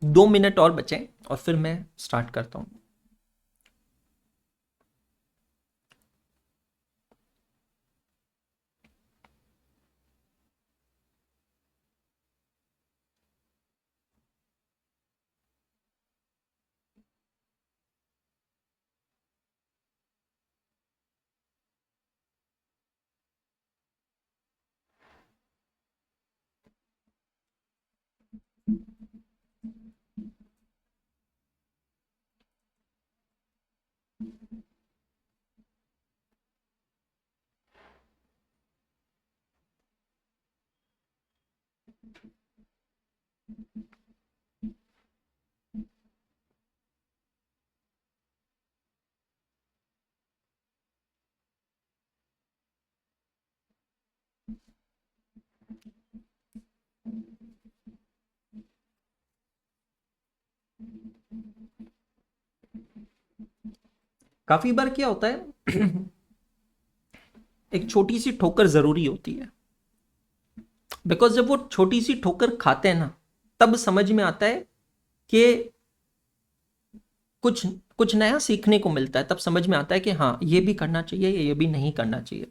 दो मिनट और बचे और फिर मैं स्टार्ट करता हूं. काफी बार क्या होता है एक छोटी सी ठोकर जरूरी होती है, बिकॉज जब वो छोटी सी ठोकर खाते हैं ना तब समझ में आता है कि कुछ कुछ नया सीखने को मिलता है, तब समझ में आता है कि हाँ ये भी करना चाहिए, ये भी नहीं करना चाहिए।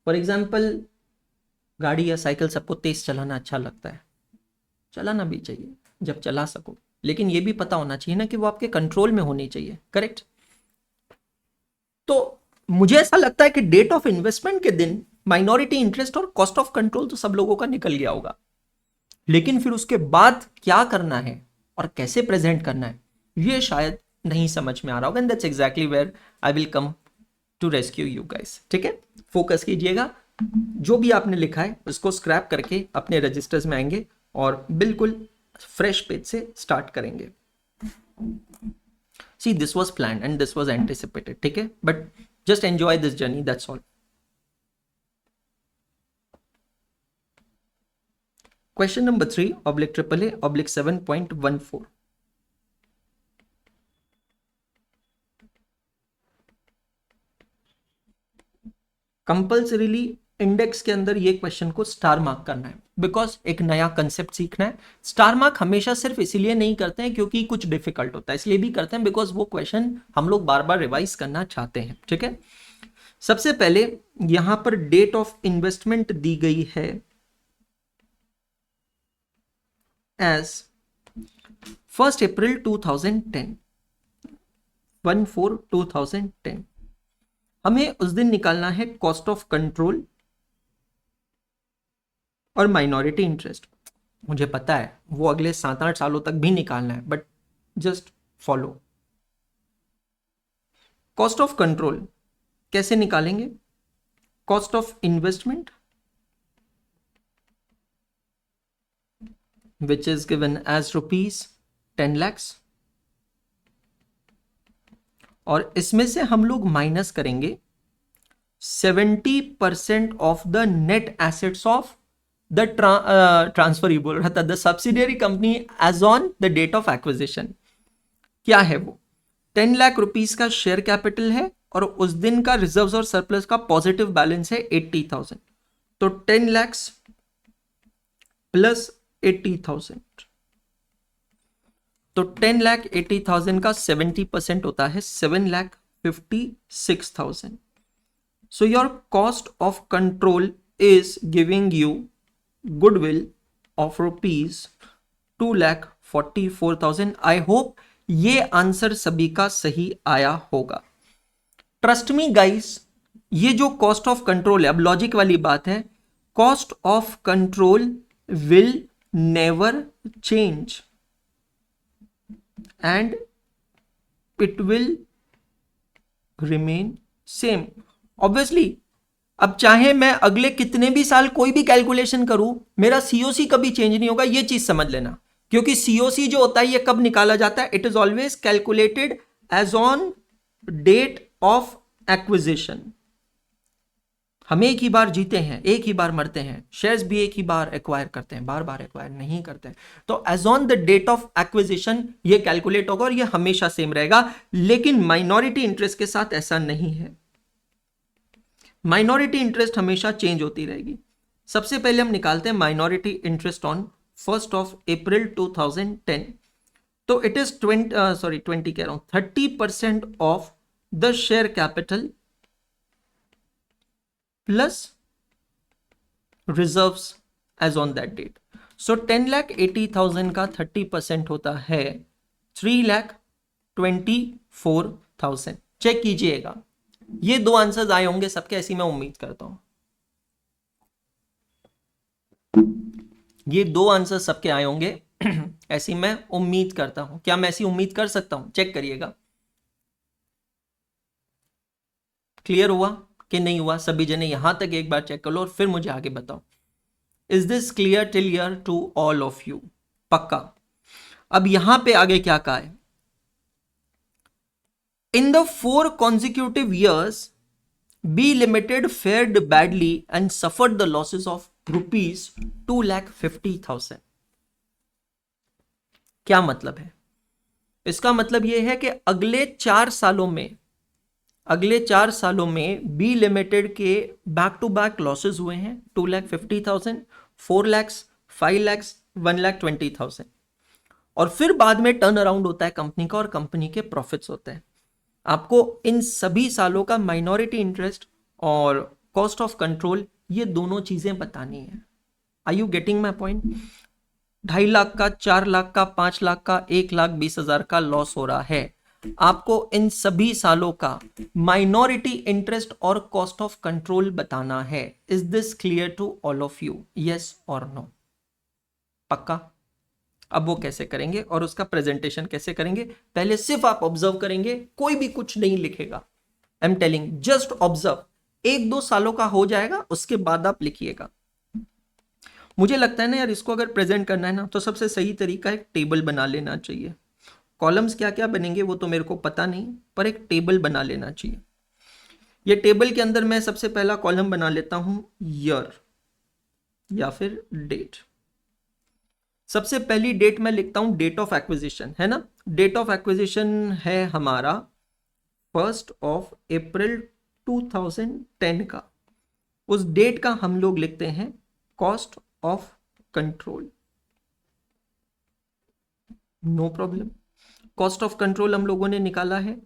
फॉर एग्जाम्पल, गाड़ी या साइकिल सबको तेज चलाना अच्छा लगता है, चलाना भी चाहिए जब चला सको, लेकिन ये भी पता होना चाहिए ना कि वो आपके कंट्रोल में होनी चाहिए, करेक्ट। तो मुझे ऐसा लगता है कि डेट ऑफ इन्वेस्टमेंट के दिन माइनॉरिटी इंटरेस्ट और कॉस्ट ऑफ कंट्रोल तो सब लोगों का निकल गया होगा, लेकिन फिर उसके बाद क्या करना है और कैसे प्रेजेंट करना है ये शायद नहीं समझ में आ रहा होगा। And that's exactly where I will come to rescue you guys, ठीक है। फोकस कीजिएगा, जो भी आपने लिखा है उसको स्क्रैप करके अपने रजिस्टर्स में आएंगे और बिल्कुल फ्रेश पेज से स्टार्ट करेंगे। See, this was planned and this was anticipated, ठीक है, but just enjoy this journey, that's all. Question number 3 /AAA /7.14. Compulsorily index के अंदर ये क्वेश्चन को स्टार मार्क करना है, बिकॉज एक नया कंसेप्ट सीखना है। स्टार मार्क हमेशा सिर्फ इसीलिए नहीं करते हैं क्योंकि कुछ डिफिकल्ट होता है, इसलिए भी करते हैं बिकॉज वो क्वेश्चन हम लोग बार बार रिवाइज करना चाहते हैं, ठीक है। सबसे पहले यहां पर डेट ऑफ इन्वेस्टमेंट दी गई है एज 1 अप्रैल 2010, 1/4/2010। हमें उस दिन निकालना है कॉस्ट ऑफ कंट्रोल और माइनॉरिटी इंटरेस्ट। मुझे पता है वो अगले 7-8 सालों तक भी निकालना है, but just follow. Cost of control कैसे निकालेंगे? Cost of investment which is given as ₹10 lakhs, और इसमें से हम लोग माइनस करेंगे 70% of the net assets of the transfer, बोल रहा था, the subsidiary company as on the date of acquisition. क्या है वो? 10 लाख रुपीस का शेयर कैपिटल है और उस दिन का रिजर्व्स और सरप्लस का पॉजिटिव बैलेंस है 80,000। तो 10 lakhs प्लस 80,000, तो 10,80,000 का 70% होता है 7,56,000। So your cost of control is giving you goodwill of ₹2,44,000। I hope ये आंसर सभी का सही आया होगा। ट्रस्ट मी गाइस, ये जो कॉस्ट ऑफ कंट्रोल है, अब लॉजिक वाली बात है, cost of control will never change and it will remain same obviously। अब चाहे मैं अगले कितने भी साल कोई भी कैलकुलेशन करूं, मेरा सीओसी कभी चेंज नहीं होगा, ये चीज समझ लेना। क्योंकि सीओसी जो होता है ये कब निकाला जाता है? It is always calculated as on date of acquisition. हम एक ही बार जीते हैं, एक ही बार मरते हैं, शेयर्स भी एक ही बार एक्वायर करते हैं, बार बार एक्वायर नहीं करते हैं। तो as on the date of acquisition ये कैलकुलेट होगा और ये हमेशा सेम रहेगा। लेकिन माइनॉरिटी इंटरेस्ट के साथ ऐसा नहीं है, माइनॉरिटी इंटरेस्ट हमेशा चेंज होती रहेगी। सबसे पहले हम निकालते हैं माइनॉरिटी इंटरेस्ट ऑन 1 अप्रैल 2010। तो इट इज 20 कह रहा हूं, 30% of the share capital plus reserves as on that date। so 10,80,000 का 30% होता है 3,24,000। चेक कीजिएगा, ये दो आंसर्स आए होंगे सबके, ऐसी मैं उम्मीद करता हूं। ये दो आंसर सबके आए होंगे ऐसी मैं उम्मीद करता हूं। क्या मैं ऐसी उम्मीद कर सकता हूं? चेक करिएगा, क्लियर हुआ कि नहीं हुआ? सभी जने यहां तक एक बार चेक कर लो और फिर मुझे आगे बताओ। Is this clear till here to all of you? पक्का। अब यहां पे आगे क्या कहा है? In the 4 consecutive years B limited fared badly and suffered the losses of ₹2,50,000। क्या मतलब है? इसका मतलब यह है कि अगले 4 सालों में बी लिमिटेड के बैक टू बैक लॉसेस हुए हैं 2,50,000, 4 lakhs, 5 lakhs, 1,20,000। और फिर बाद में टर्न अराउंड होता है कंपनी का और कंपनी के प्रॉफिट्स होते हैं। आपको इन सभी सालों का माइनॉरिटी इंटरेस्ट और कॉस्ट ऑफ कंट्रोल ये दोनों चीजें बतानी है। Are you getting my point? 2.5 lakh का, 4 लाख का, 5 लाख का, 1,20,000 का लॉस हो रहा है, आपको इन सभी सालों का माइनॉरिटी इंटरेस्ट और कॉस्ट ऑफ कंट्रोल बताना है। Is this clear to all of you? Yes और नो? पक्का? अब वो कैसे करेंगे और उसका प्रेजेंटेशन कैसे करेंगे, पहले सिर्फ आप ऑब्जर्व करेंगे, कोई भी कुछ नहीं लिखेगा। I am telling, just observe. 1-2 सालों का हो जाएगा, उसके बाद आप लिखिएगा। मुझे लगता है ना यार, इसको अगर प्रेजेंट करना है ना तो सबसे सही तरीका एक टेबल बना लेना चाहिए। कॉलम्स क्या क्या बनेंगे वो तो मेरे को पता नहीं, पर एक टेबल बना लेना चाहिए। ये टेबल के अंदर मैं सबसे पहला कॉलम बना लेता हूं ईयर या फिर डेट। सबसे पहली डेट मैं लिखता हूं डेट ऑफ एक्विजिशन, है ना। डेट ऑफ एक्विजिशन है हमारा 1 अप्रैल 2010 का। उस डेट का हम लोग लिखते हैं cost of control. No problem. Cost of control हम लोगों ने निकाला है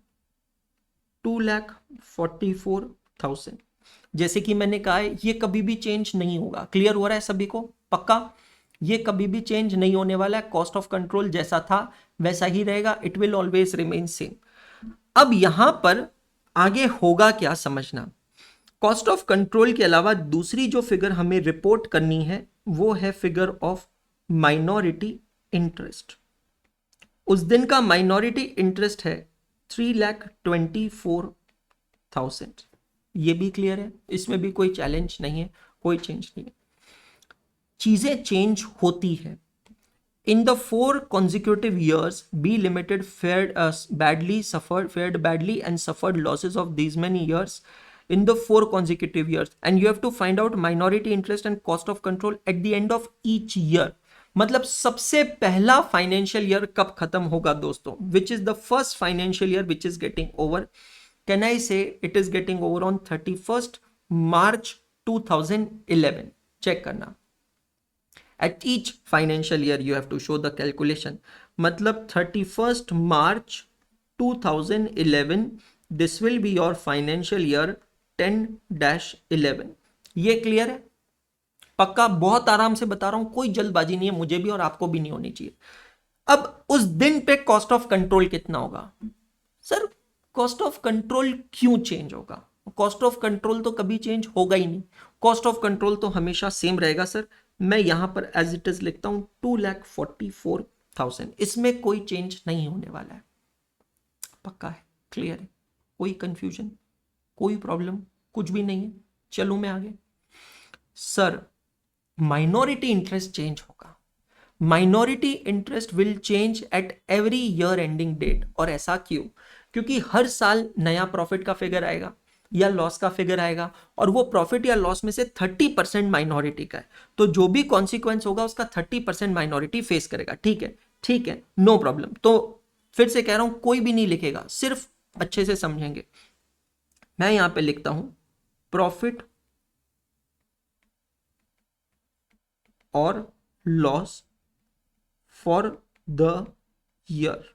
2,44,000। जैसे कि मैंने कहा है, ये कभी भी चेंज नहीं होगा। क्लियर हो रहा है सभी को? पक्का? ये कभी भी चेंज नहीं होने वाला है। कॉस्ट ऑफ कंट्रोल जैसा था वैसा ही रहेगा। It will always remain same. अब यहां पर आगे होगा क्या समझना। कॉस्ट ऑफ कंट्रोल के अलावा दूसरी जो फिगर हमें रिपोर्ट करनी है वो है फिगर ऑफ माइनॉरिटी इंटरेस्ट। उस दिन का माइनॉरिटी इंटरेस्ट है 3,24,000। ये भी क्लियर है, इसमें भी कोई चैलेंज नहीं है, कोई चेंज नहीं है। चीजें चेंज होती है। In the 4 consecutive years, B Limited fared badly and suffered losses of these many years in the 4 consecutive years, and you have to find out minority interest and cost of control at the end of each year. मतलब सबसे पहला फाइनेंशियल ईयर कब खत्म होगा दोस्तों? Which is the first financial year which is getting over? Can I say it is getting over on 31st March 2011? Check करना। At each financial year you have to show the calculation. मतलब 31st March 2011, this will be your financial year 10-11. ये क्लियर है? पक्का? बहुत आराम से बता रहा हूं, कोई जल्दबाजी नहीं है, मुझे भी और आपको भी नहीं होनी चाहिए। अब उस दिन पे कॉस्ट ऑफ कंट्रोल कितना होगा? सर कॉस्ट ऑफ कंट्रोल क्यों चेंज होगा? कॉस्ट ऑफ कंट्रोल तो कभी चेंज होगा ही नहीं। कॉस्ट ऑफ कंट्रोल तो हमेशा सेम रहेगा सर। मैं यहां पर एज इट इज लिखता हूं 2,44,000। इसमें कोई चेंज नहीं होने वाला है। पक्का है? क्लियर है? कोई कंफ्यूजन, कोई प्रॉब्लम, कुछ भी नहीं है? चलूं मैं आगे। सर माइनॉरिटी इंटरेस्ट चेंज होगा। Minority interest will change at every year ending date. और ऐसा क्यों? क्योंकि हर साल नया प्रॉफिट का फिगर आएगा या लॉस का फिगर आएगा, और वो प्रॉफिट या लॉस में से 30% माइनॉरिटी का है, तो जो भी कॉन्सिक्वेंस होगा उसका 30% माइनॉरिटी फेस करेगा। ठीक है? ठीक है, नो प्रॉब्लम। तो फिर से कह रहा हूं, कोई भी नहीं लिखेगा, सिर्फ अच्छे से समझेंगे। मैं यहां पे लिखता हूं प्रॉफिट और loss for the year.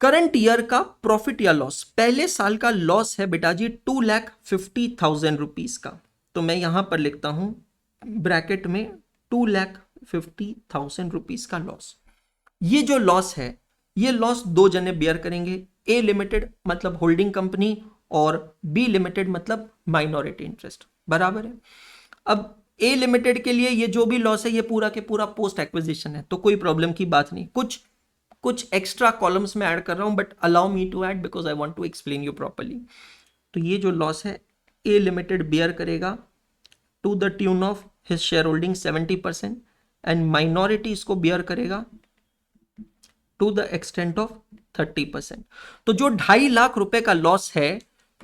Current year का प्रॉफिट या लॉस, पहले साल का लॉस है बेटा जी 2,50,000 रुपीज का, तो मैं यहां पर लिखता हूं ब्रैकेट में 2,50,000 रुपीज का लॉस। ये जो लॉस है, ये लॉस 2 जने बेयर करेंगे, ए लिमिटेड मतलब होल्डिंग कंपनी और बी लिमिटेड मतलब माइनॉरिटी इंटरेस्ट। बराबर है? अब ए लिमिटेड के लिए ये जो भी लॉस है ये पूरा के पूरा पोस्ट एक्विजिशन है, तो कोई प्रॉब्लम की बात नहीं। कुछ एक्स्ट्रा कॉलम्स में ऐड कर रहा हूं, but allow me to add because I want to explain you properly. तो ये जो लॉस है ए लिमिटेड बेयर करेगा to the tune of his share holding 70%, and minority इसको बेयर करेगा टू द एक्सटेंट ऑफ 30%। तो जो 2.5 लाख रुपए का लॉस है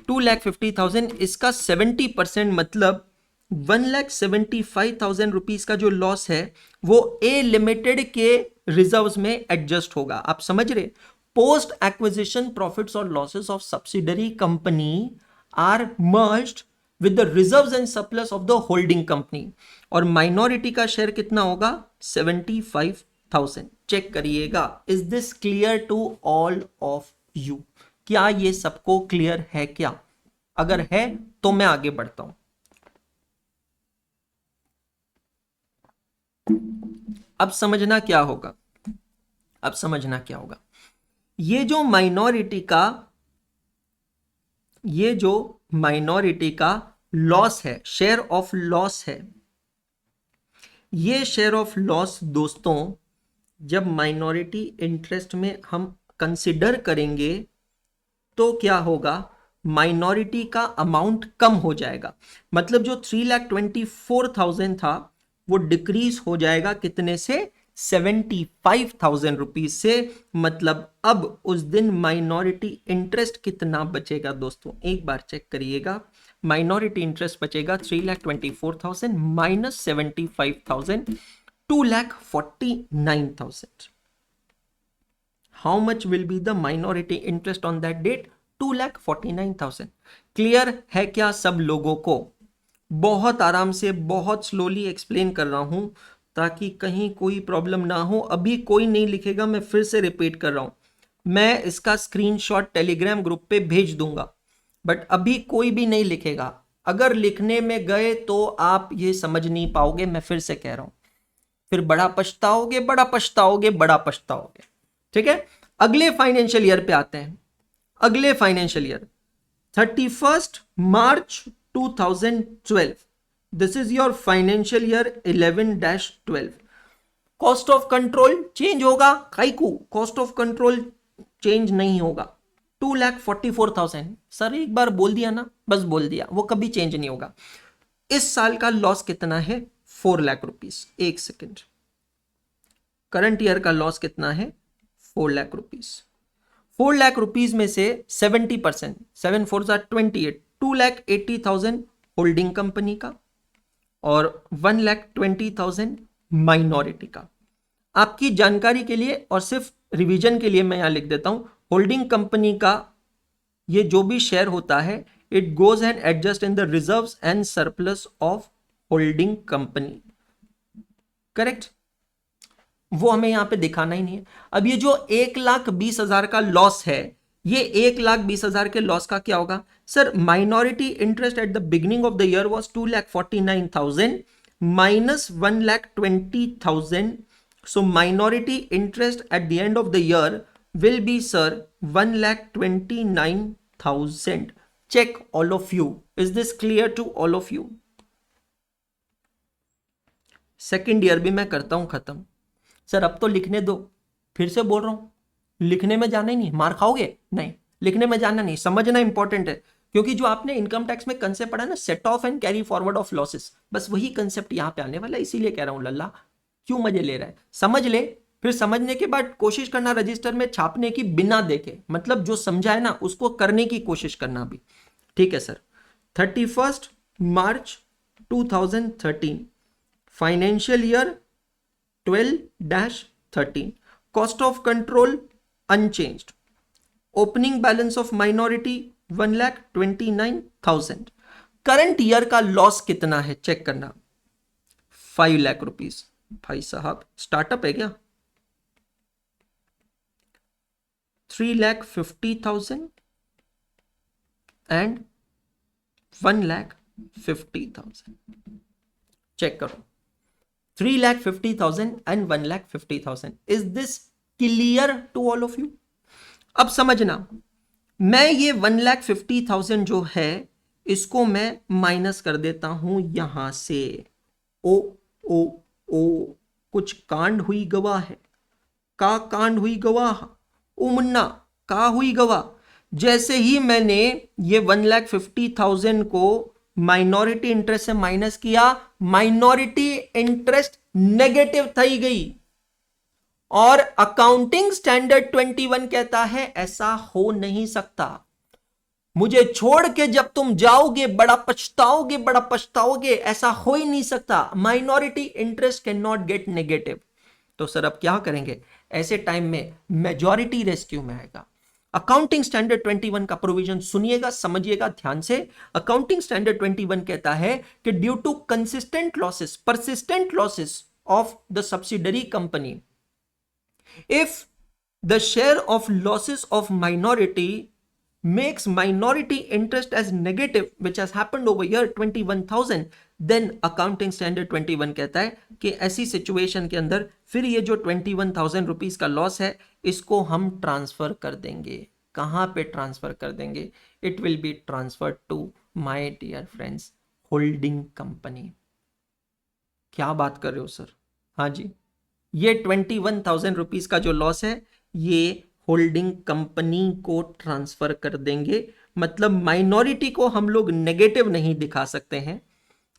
2,50,000, इसका 70% मतलब 1,75,000 रुपीज का जो लॉस है वो ए लिमिटेड के रिजर्व्स में एडजस्ट होगा। आप समझ रहे? पोस्ट एक्विजिशन प्रॉफिट्स और losses of subsidiary company are merged with the reserves and surplus of the holding company. और माइनॉरिटी का शेयर कितना होगा? 75 थाउजेंड। चेक करिएगा, is this clear to all of you? क्या ये सबको क्लियर है क्या? अगर है तो मैं आगे बढ़ता हूं। अब समझना क्या होगा, अब समझना क्या होगा, ये जो माइनॉरिटी का लॉस है, शेयर ऑफ लॉस है, ये शेयर ऑफ लॉस दोस्तों जब माइनॉरिटी इंटरेस्ट में हम कंसिडर करेंगे तो क्या होगा, माइनॉरिटी का अमाउंट कम हो जाएगा। मतलब जो 3,24,000 था वो डिक्रीज हो जाएगा कितने से, 75,000 रुपीज से। मतलब अब उस दिन माइनॉरिटी इंटरेस्ट कितना बचेगा दोस्तों, एक बार चेक करिएगा। माइनॉरिटी इंटरेस्ट बचेगा 3,24,000 minus 75,000, 2,49,000। How much will be the minority interest on that date? 2,49,000। Clear है क्या सब लोगों को? बहुत आराम से, बहुत स्लोली एक्सप्लेन कर रहा हूं ताकि कहीं कोई प्रॉब्लम ना हो। अभी कोई नहीं लिखेगा, मैं फिर से रिपीट कर रहा हूं, मैं इसका स्क्रीनशॉट टेलीग्राम ग्रुप पे भेज दूंगा, बट अभी कोई भी नहीं लिखेगा। अगर लिखने में गए तो आप ये समझ नहीं पाओगे, मैं फिर से कह रहा हूं, फिर बड़ा पछताओगे, बड़ा पछताओगे, बड़ा पछताओगे। ठीक है, अगले फाइनेंशियल ईयर पे आते हैं। अगले financial year 31 March 2012, this is your financial year 11-12। Cost of control change होगा, काइकू कॉस्ट ऑफ कंट्रोल चेंज नहीं होगा। 2,44,000 सर एक बार बोल दिया ना, बस बोल दिया, वो कभी चेंज नहीं होगा। इस साल का लॉस कितना है, 4 लाख रुपीस। एक सेकेंड, करंट ईयर का लॉस कितना है, 4 लाख रुपीस। 4 लाख रुपीस में से 70%, 7 4 28, 2,80,000 होल्डिंग कंपनी का और 1,20,000 माइनॉरिटी का। आपकी जानकारी के लिए और सिर्फ रिवीजन के लिए मैं यहां लिख देता हूं, होल्डिंग कंपनी का ये जो भी शेयर होता है, it goes and adjust in the reserves and surplus of holding company. Correct, वो हमें यहां पे दिखाना ही नहीं है। अब ये जो 1,20,000 का लॉस है, ये 1,20,000 के लॉस का क्या होगा sir, minority interest at the beginning of the year was 2,49,000 minus 1,20,000, so minority interest at the end of the year will be sir 1,29,000। Check all of you, is this clear to all of you? Second year भी मैं करता हूं खत्म। सर अब तो लिखने दो, फिर से बोल रहा हूं, लिखने में जाना ही नहीं, मार खाओगे नहीं, लिखने में जाना नहीं, समझना इंपॉर्टेंट है। क्योंकि जो आपने इनकम टैक्स में कंसेप्ट पढ़ा ना, set of and carry forward of losses, बस वही कंसेप्ट यहां पे आने वाला है। इसीलिए कह रहा हूं लल्ला, क्यों मजे ले रहा है, समझ ले, फिर समझने के बाद कोशिश करना रजिस्टर में छापने की बिना देखे, मतलब जो समझा है ना उसको करने की कोशिश करना भी। ठीक है sir, 31 March 2013 financial year 12-13, cost of control unchanged, opening balance of minority 1,29,000, current year का लॉस कितना है चेक करना, 5 लाख रुपीस। भाई साहब स्टार्टअप है क्या, 3,50,000 एंड 1,50,000। चेक करो, 3,50,000 and 1,50,000। Is this clear to all of you? अब समझना, मैं ये 1,50,000 जो है इसको मैं माइनस कर देता हूं यहां से। ओ ओ ओ, कुछ कांड हुई गवाह है, का कांड हुई गवाह, ओ मुन्ना का हुई गवाह। जैसे ही मैंने ये 1,50,000 को माइनॉरिटी इंटरेस्ट से माइनस किया, माइनॉरिटी इंटरेस्ट नेगेटिव थी गई, और अकाउंटिंग स्टैंडर्ड 21 कहता है ऐसा हो नहीं सकता। मुझे छोड़ के जब तुम जाओगे बड़ा पछताओगे, बड़ा पछताओगे, ऐसा हो ही नहीं सकता। Minority interest can not get negative. तो सर अब क्या करेंगे, ऐसे टाइम में मेजॉरिटी रेस्क्यू में आएगा। अकाउंटिंग स्टैंडर्ड 21 का प्रोविजन सुनिएगा, समझिएगा ध्यान से। अकाउंटिंग स्टैंडर्ड 21 कहता है कि due to consistent losses, persistent losses of the subsidiary company, if the share of losses of minority makes minority interest as negative which has happened over here 21,000, then accounting standard 21 कहता है कि ऐसी सिचुएशन के अंदर फिर ये जो 21,000 रुपीस का लॉस है इसको हम ट्रांसफर कर देंगे। कहां पे ट्रांसफर कर देंगे? It will be transfer to my dear friends holding company. क्या बात कर रहे हो सर? हाँ जी, ये 21,000 रुपीस का जो लॉस है ये होल्डिंग कंपनी को ट्रांसफर कर देंगे। मतलब माइनॉरिटी को हम लोग नेगेटिव नहीं दिखा सकते हैं।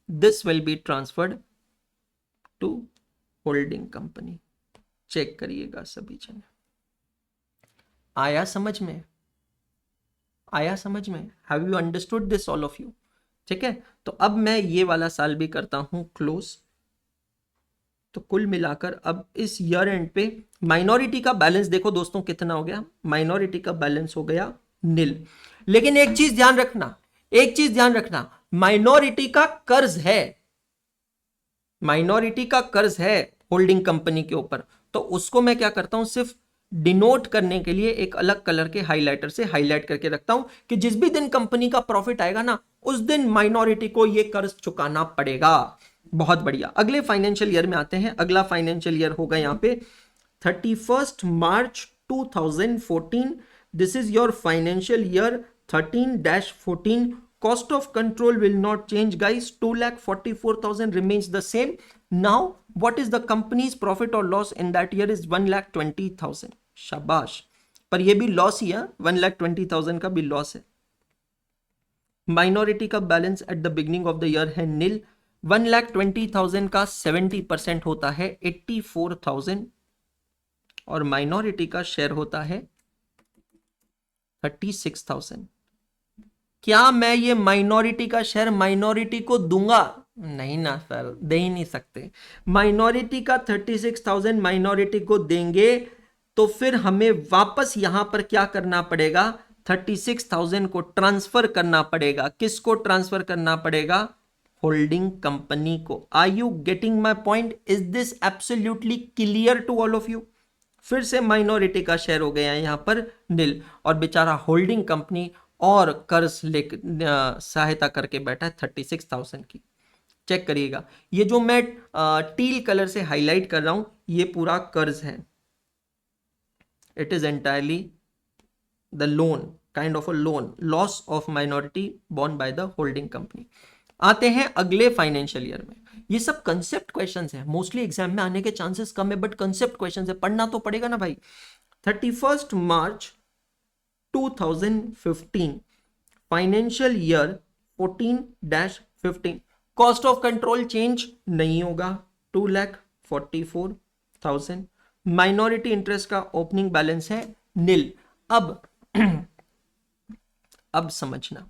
This will be transferred to holding company. Check करिएगा सभी जने। आया समझ में? आया समझ में? Have you understood this all of you? ठीक है, तो अब मैं ये वाला साल भी करता हूं क्लोज। तो कुल मिलाकर अब इस ईयर एंड पे माइनॉरिटी का बैलेंस देखो दोस्तों कितना हो गया। माइनॉरिटी का बैलेंस हो गया नील। लेकिन एक चीज ध्यान रखना, एक चीज ध्यान रखना, माइनॉरिटी का कर्ज है, माइनॉरिटी का कर्ज है होल्डिंग कंपनी के ऊपर। तो उसको मैं क्या करता हूं, सिर्फ डिनोट करने के लिए एक अलग कलर के हाइलाइटर से हाईलाइट करके रखता हूं कि जिस भी दिन कंपनी का प्रॉफिट आएगा ना उस दिन माइनॉरिटी को यह कर्ज चुकाना पड़ेगा। बहुत बढ़िया। अगले फाइनेंशियल ईयर में आते हैं। अगला फाइनेंशियल ईयर होगा यहाँ पे 31 मार्च 2014। This is your financial year 13-14। cost of control will not change guys, 2,44,000 remains the same. Now what is the company's profit or loss in that year is 1,20,000। शाबाश, पर ये भी लॉस ही है, 1,20,000 का भी लॉस है। माइनॉरिटी का balance eight the beginning of the year है नील। 1,20,000 का 70% होता है 84,000 और माइनॉरिटी का शेयर होता है 36,000। क्या मैं ये माइनॉरिटी का शेयर माइनॉरिटी को दूंगा? नहीं ना सर, दे ही नहीं सकते। माइनॉरिटी का 36,000 माइनॉरिटी को देंगे तो फिर हमें वापस यहां पर क्या करना पड़ेगा? 36,000 को ट्रांसफर करना पड़ेगा। किसको ट्रांसफर करना पड़ेगा? होल्डिंग कंपनी को। Are you getting my point? Is this absolutely clear to all of you? फिर से माइनॉरिटी का शेयर हो गया यहां पर नील और बेचारा होल्डिंग कंपनी और कर्ज ले सहायता करके बैठा है 36,000 की। चेक करिएगा, ये जो मैं टील कलर से हाईलाइट कर रहा हूं ये पूरा कर्ज है। It is entirely the loan, kind of a loan, loss of minority borne by the holding company. आते हैं अगले फाइनेंशियल ईयर में। ये सब कंसेप्ट क्वेश्चंस है, मोस्टली एग्जाम में आने के चांसेस कम है बट कंसेप्ट क्वेश्चंस है, पढ़ना तो पड़ेगा ना भाई। 31 मार्च 2015 financial year 14-15। Cost of control change नहीं होगा, 2,44,000। माइनॉरिटी इंटरेस्ट का ओपनिंग बैलेंस है नील। अब समझना,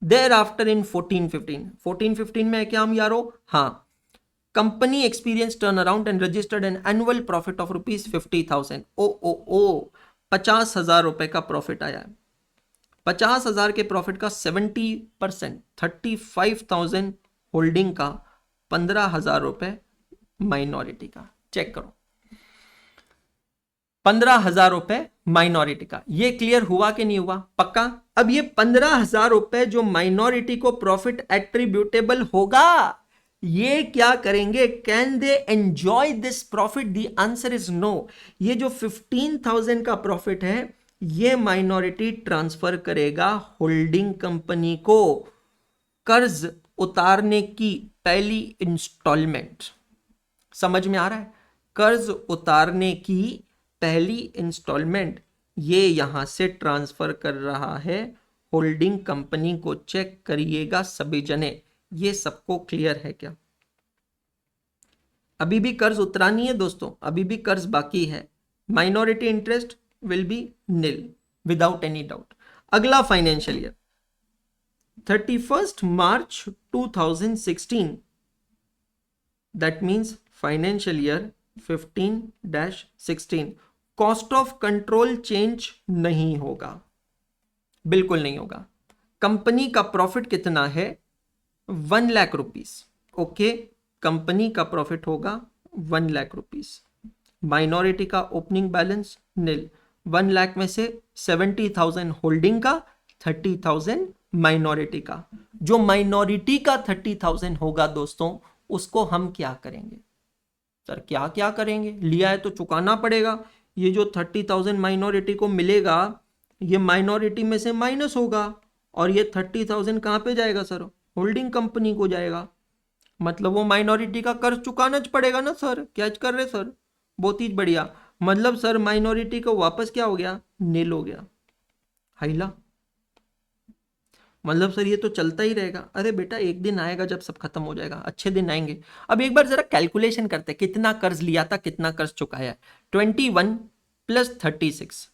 देयर आफ्टर इन 14-15 में क्या हम यारो? हाँ, company experience turn around and registered an annual profit of ₹50,000। ओ 50,000 रुपए का प्रॉफिट आया है। 50,000 के प्रॉफिट का 70% 35,000 होल्डिंग का, 15,000 रुपए माइनॉरिटी का। चेक करो, 15,000 रुपए माइनॉरिटी का। ये क्लियर हुआ कि नहीं हुआ? पक्का। अब ये 15,000 रुपए जो माइनॉरिटी को प्रॉफिट एट्रीब्यूटेबल होगा, ये क्या करेंगे? Can they enjoy this profit? The answer is no. ये जो 15,000 का प्रॉफिट है ये माइनॉरिटी ट्रांसफर करेगा होल्डिंग कंपनी को। कर्ज उतारने की पहली इंस्टॉलमेंट, समझ में आ रहा है? कर्ज उतारने की पहली इंस्टॉलमेंट ये यहां से ट्रांसफर कर रहा है होल्डिंग कंपनी को। चेक करिएगा सभी जने, ये सबको क्लियर है क्या? अभी भी कर्ज उतरानी है दोस्तों, अभी भी कर्ज बाकी है। Minority interest will be nil without any doubt. अगला financial year 31 March 2016, that means financial year 15-16। Cost of control change नहीं होगा, बिल्कुल नहीं होगा। कंपनी का प्रॉफिट कितना है? 1 लाख रुपीस। ओके, कंपनी का प्रॉफिट होगा 1 लाख रुपीस। माइनॉरिटी का ओपनिंग बैलेंस नील, 1 लाख में से 70,000 होल्डिंग का, 30,000 माइनॉरिटी का। जो माइनॉरिटी का 30,000 होगा दोस्तों, उसको हम क्या करेंगे सर, क्या क्या करेंगे, लिया है तो चुकाना पड़ेगा। ये जो 30,000 माइनॉरिटी को मिलेगा, ये माइनॉरिटी में से माइनस होगा, और ये 30,000 कहाँ पे जाएगा सर, होल्डिंग कंपनी को जाएगा। मतलब वो माइनॉरिटी का कर्ज चुकाना पड़ेगा ना सर, कैच कर रहे सर, बहुत ही बढ़िया। मतलब सर माइनॉरिटी को वापस क्या हो गया, नील हो गया, हाइला। मतलब सर ये तो चलता ही रहेगा। अरे बेटा एक दिन आएगा जब सब खत्म हो जाएगा, अच्छे दिन आएंगे। अब एक बार जरा कैलकुलेशन करते हैं, कितना कर्ज लिया था, कितना कर्ज चुकाया है। 21 प्लस 36,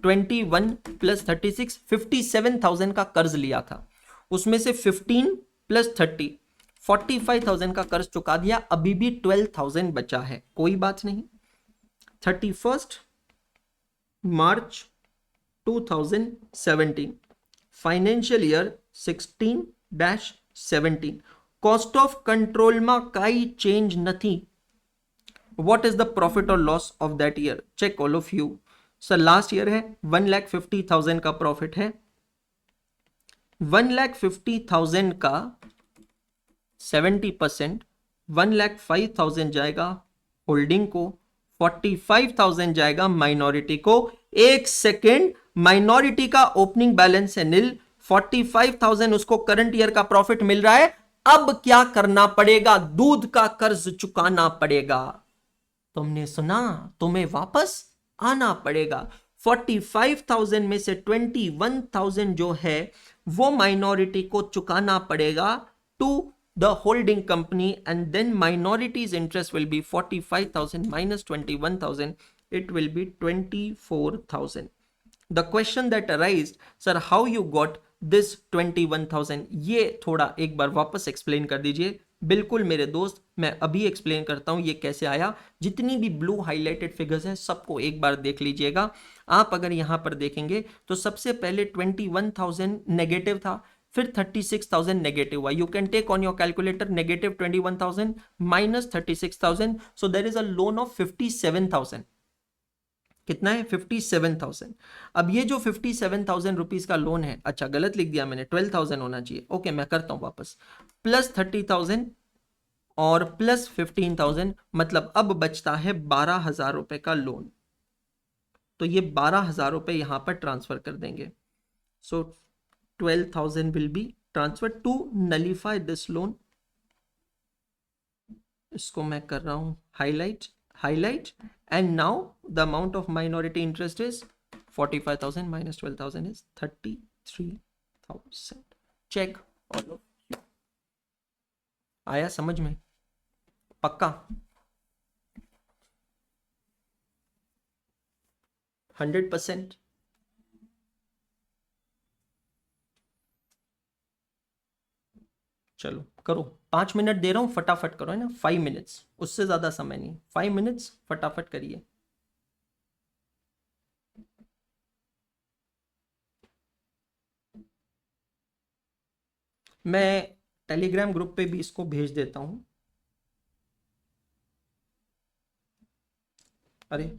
21 प्लस 36, 57,000 का कर्ज लिया था। उसमें से 15 प्लस 30, 45,000 का कर्ज चुका दिया, अभी भी 12,000 बचा है, कोई बात नहीं। 31 मार्च 2017, फाइनेंशियल ईयर 16-17, કોસ્ટ ઓફ કંટ્રોલમાં કાંઈ ચેન્જ નથી. What is the profit or loss of that year? Check all of you. Sir last year है 1,50,000 का प्रॉफिट है। 1,50,000 का 70%, 1,05,000 जाएगा होल्डिंग को, 45,000 जाएगा माइनॉरिटी को। एक सेकेंड, माइनॉरिटी का ओपनिंग बैलेंस है नील, 45,000 उसको करंट ईयर का प्रॉफिट मिल रहा है। अब क्या करना पड़ेगा, दूध का कर्ज चुकाना पड़ेगा। तुमने सुना, तुम्हें वापस आना पड़ेगा। 45,000 में से 21,000 जो है वो माइनॉरिटी को चुकाना पड़ेगा to the holding company, and then minority's interest will be 45,000 minus 21,000, it will be 24,000. The question that arised, sir, how you got this 21,000? ये थोड़ा एक बार वापस एक्सप्लेन कर दीजिए। बिल्कुल मेरे दोस्त, मैं अभी एक्सप्लेन करता हूं ये कैसे आया। जितनी भी ब्लू हाईलाइटेड फिगर्स हैं सबको एक बार देख लीजिएगा। आप अगर यहां पर देखेंगे तो सबसे पहले 21,000 नेगेटिव था, फिर 36,000 नेगेटिव हुआ। You can take on your calculator, negative 21,000 minus 36,000, so there is a loan of 57,000। कितना है, 57,000। अब ये जो 57,000 रुपीज का लोन है, अच्छा गलत लिख दिया मैंने, 12,000 होना चाहिए। ओके मैं करता हूं वापस, प्लस 30,000 और प्लस 15,000, मतलब अब बचता है 12,000 रुपए का लोन। तो ये 12,000 रुपए यहां पर ट्रांसफर कर देंगे। सो 12,000 will be transferred to nullify this loan. इसको मैं कर रहा हूं highlight, and now the amount of minority interest is 45,000 minus 12,000 is 33,000. Check all of you. आया समझ में, पक्का 100%? चलो करो, 5 मिनट दे रहा हूं, फटाफट करो, है ना, 5 मिनट्स, उससे ज्यादा समय नहीं, 5 मिनट्स फटाफट करिए। मैं टेलीग्राम ग्रुप पे भी इसको भेज देता हूं। अरे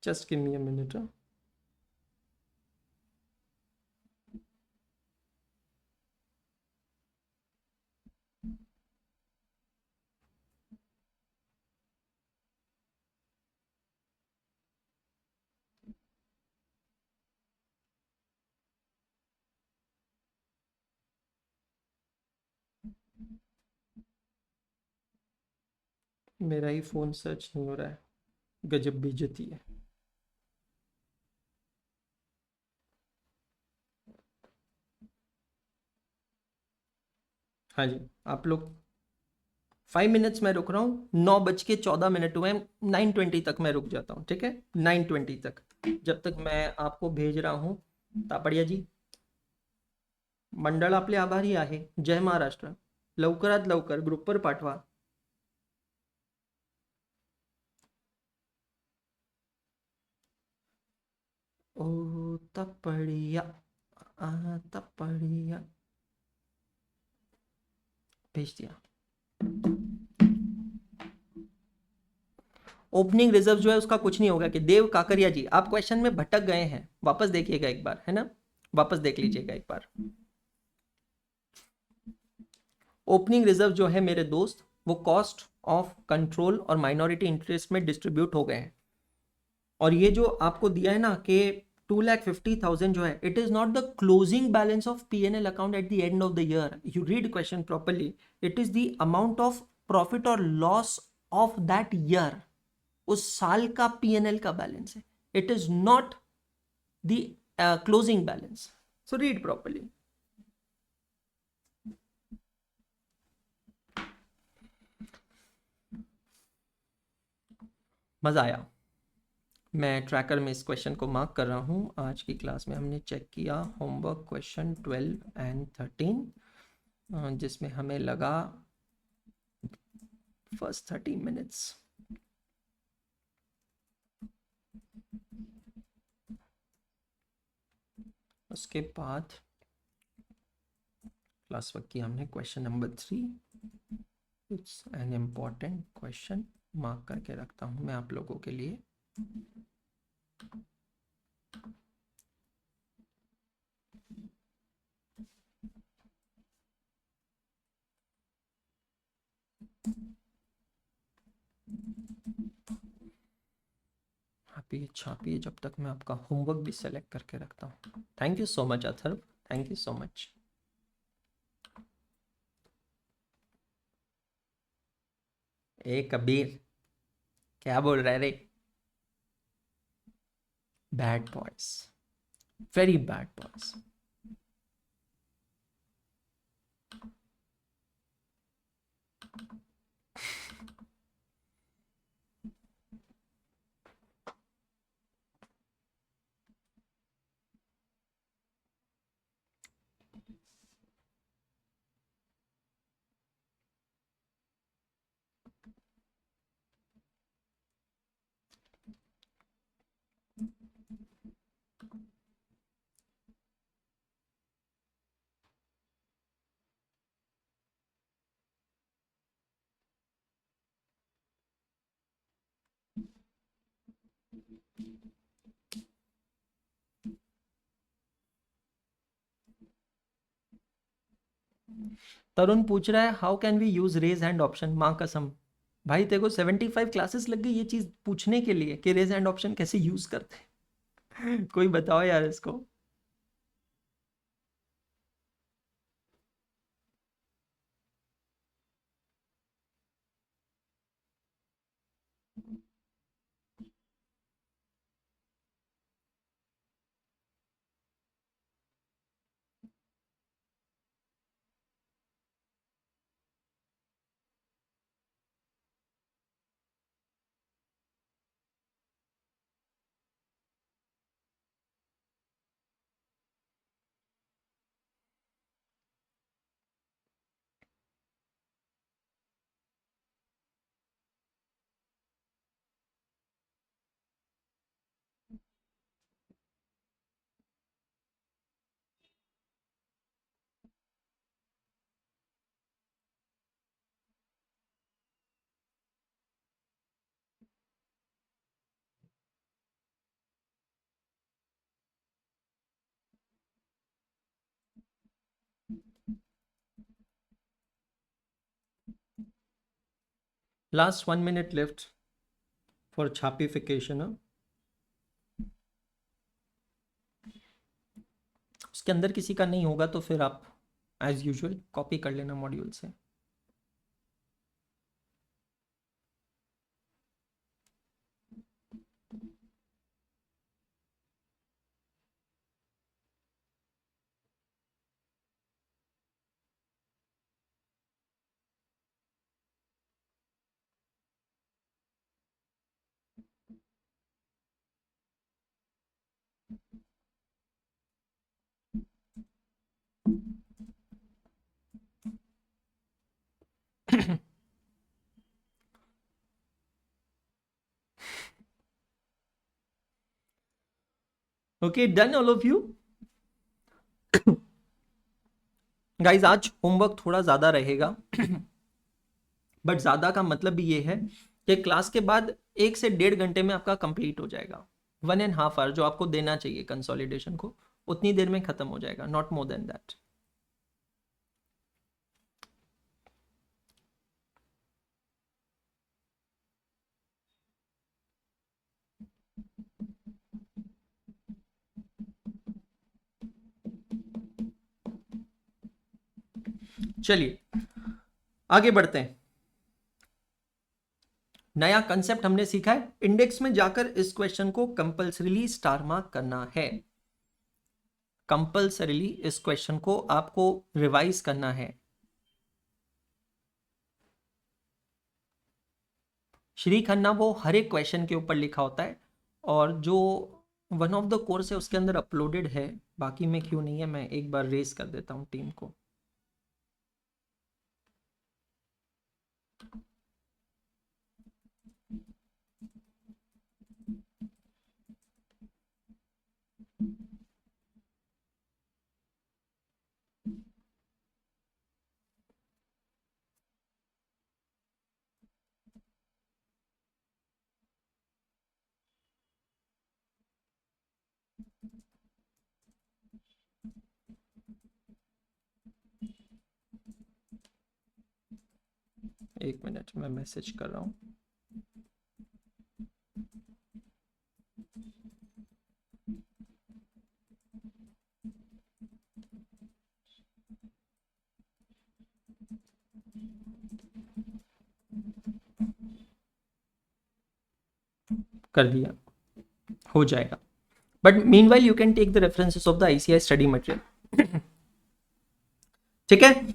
just give me a minute. मेरा ही फोन सर्च नहीं हो रहा है, गजब बेइज्जती है। हाँ जी आप लोग, 5 मिनट्स मैं रुक रहा हूँ, 9:14 हुए, 9:20 तक मैं रुक जाता हूँ, ठीक है, 9:20 तक, जब तक मैं आपको भेज रहा हूँ। तापडिया जी, मंडळ आपले आभारी आहे, जय महाराष्ट्र, लवकरात लवकर ग्रुपवर पाठवा। ओ तापडिया, आता पड़िया, भेज दिया। ओपनिंग रिजर्व जो है उसका कुछ नहीं होगा कि देव काकरिया जी आप क्वेश्चन में भटक गए हैं, वापस देखिएगा एक बार, है ना, वापस देख लीजिएगा एक बार। ओपनिंग रिजर्व जो है मेरे दोस्त वो कॉस्ट ऑफ कंट्रोल और माइनॉरिटी इंटरेस्ट में डिस्ट्रीब्यूट हो गए हैं। और ये जो आपको दिया है ना कि 2,50,000 जो है, it is not the closing balance of PNL account eight the end of the year. You read question properly, it is the amount of profit और लॉस ऑफ दैट ईयर, उस साल का पीएनएल का बैलेंस है। It is not the closing balance. So read properly. मजा आया। मैं ट्रैकर में इस क्वेश्चन को मार्क कर रहा हूँ। आज की क्लास में हमने चेक किया होमवर्क क्वेश्चन 12 एंड 13, जिसमें हमें लगा फर्स्ट 30 मिनट्स। उसके बाद क्लास वर्क किया हमने question number 3। It's an important question, mark करके रखता हूँ मैं आप लोगों के लिए। छापिए जब तक मैं आपका होमवर्क भी सेलेक्ट करके रखता हूँ। Thank you so much Atharv, thank you so much. ए कबीर, क्या बोल रहा है रे? Bad boys, very bad boys. Tarun पूछ रहा है how can we use raise hand option. माँ कसम भाई तेरे को 75 क्लासेस लग गई ये चीज पूछने के लिए कि रेज हैंड ऑप्शन कैसे यूज करते हैं। कोई बताओ यार इसको। लास्ट 1 मिनट लेफ्ट फॉर छापिफिकेशन। उसके अंदर किसी का नहीं होगा तो फिर आप एज यूजुअल कॉपी कर लेना मॉड्यूल से। Okay, done all of you. Guys आज होमवर्क थोड़ा ज्यादा रहेगा बट ज्यादा का मतलब भी ये है कि क्लास के बाद 1 से 1.5 घंटे में आपका कंप्लीट हो जाएगा। 1.5 आवर जो आपको देना चाहिए कंसोलिडेशन को, उतनी देर में खत्म हो जाएगा, नॉट मोर देन दैट। चलिए आगे बढ़ते हैं। नया कंसेप्ट हमने सीखा है, इंडेक्स में जाकर इस क्वेश्चन को कंपल्सरीली स्टार मार्क करना है। कंपल्सरीली इस क्वेश्चन को आपको रिवाइज करना है। श्री खन्ना वो हर एक क्वेश्चन के ऊपर लिखा होता है, और जो वन ऑफ द कोर्स है उसके अंदर अपलोडेड है, बाकी में क्यों नहीं है मैं एक बार रेज कर देता हूं टीम को। एक मिनट मैं मैसेज कर रहा हूं। कर दिया, हो जाएगा। But meanwhile you can take the references of the ICI study material. ठीक है,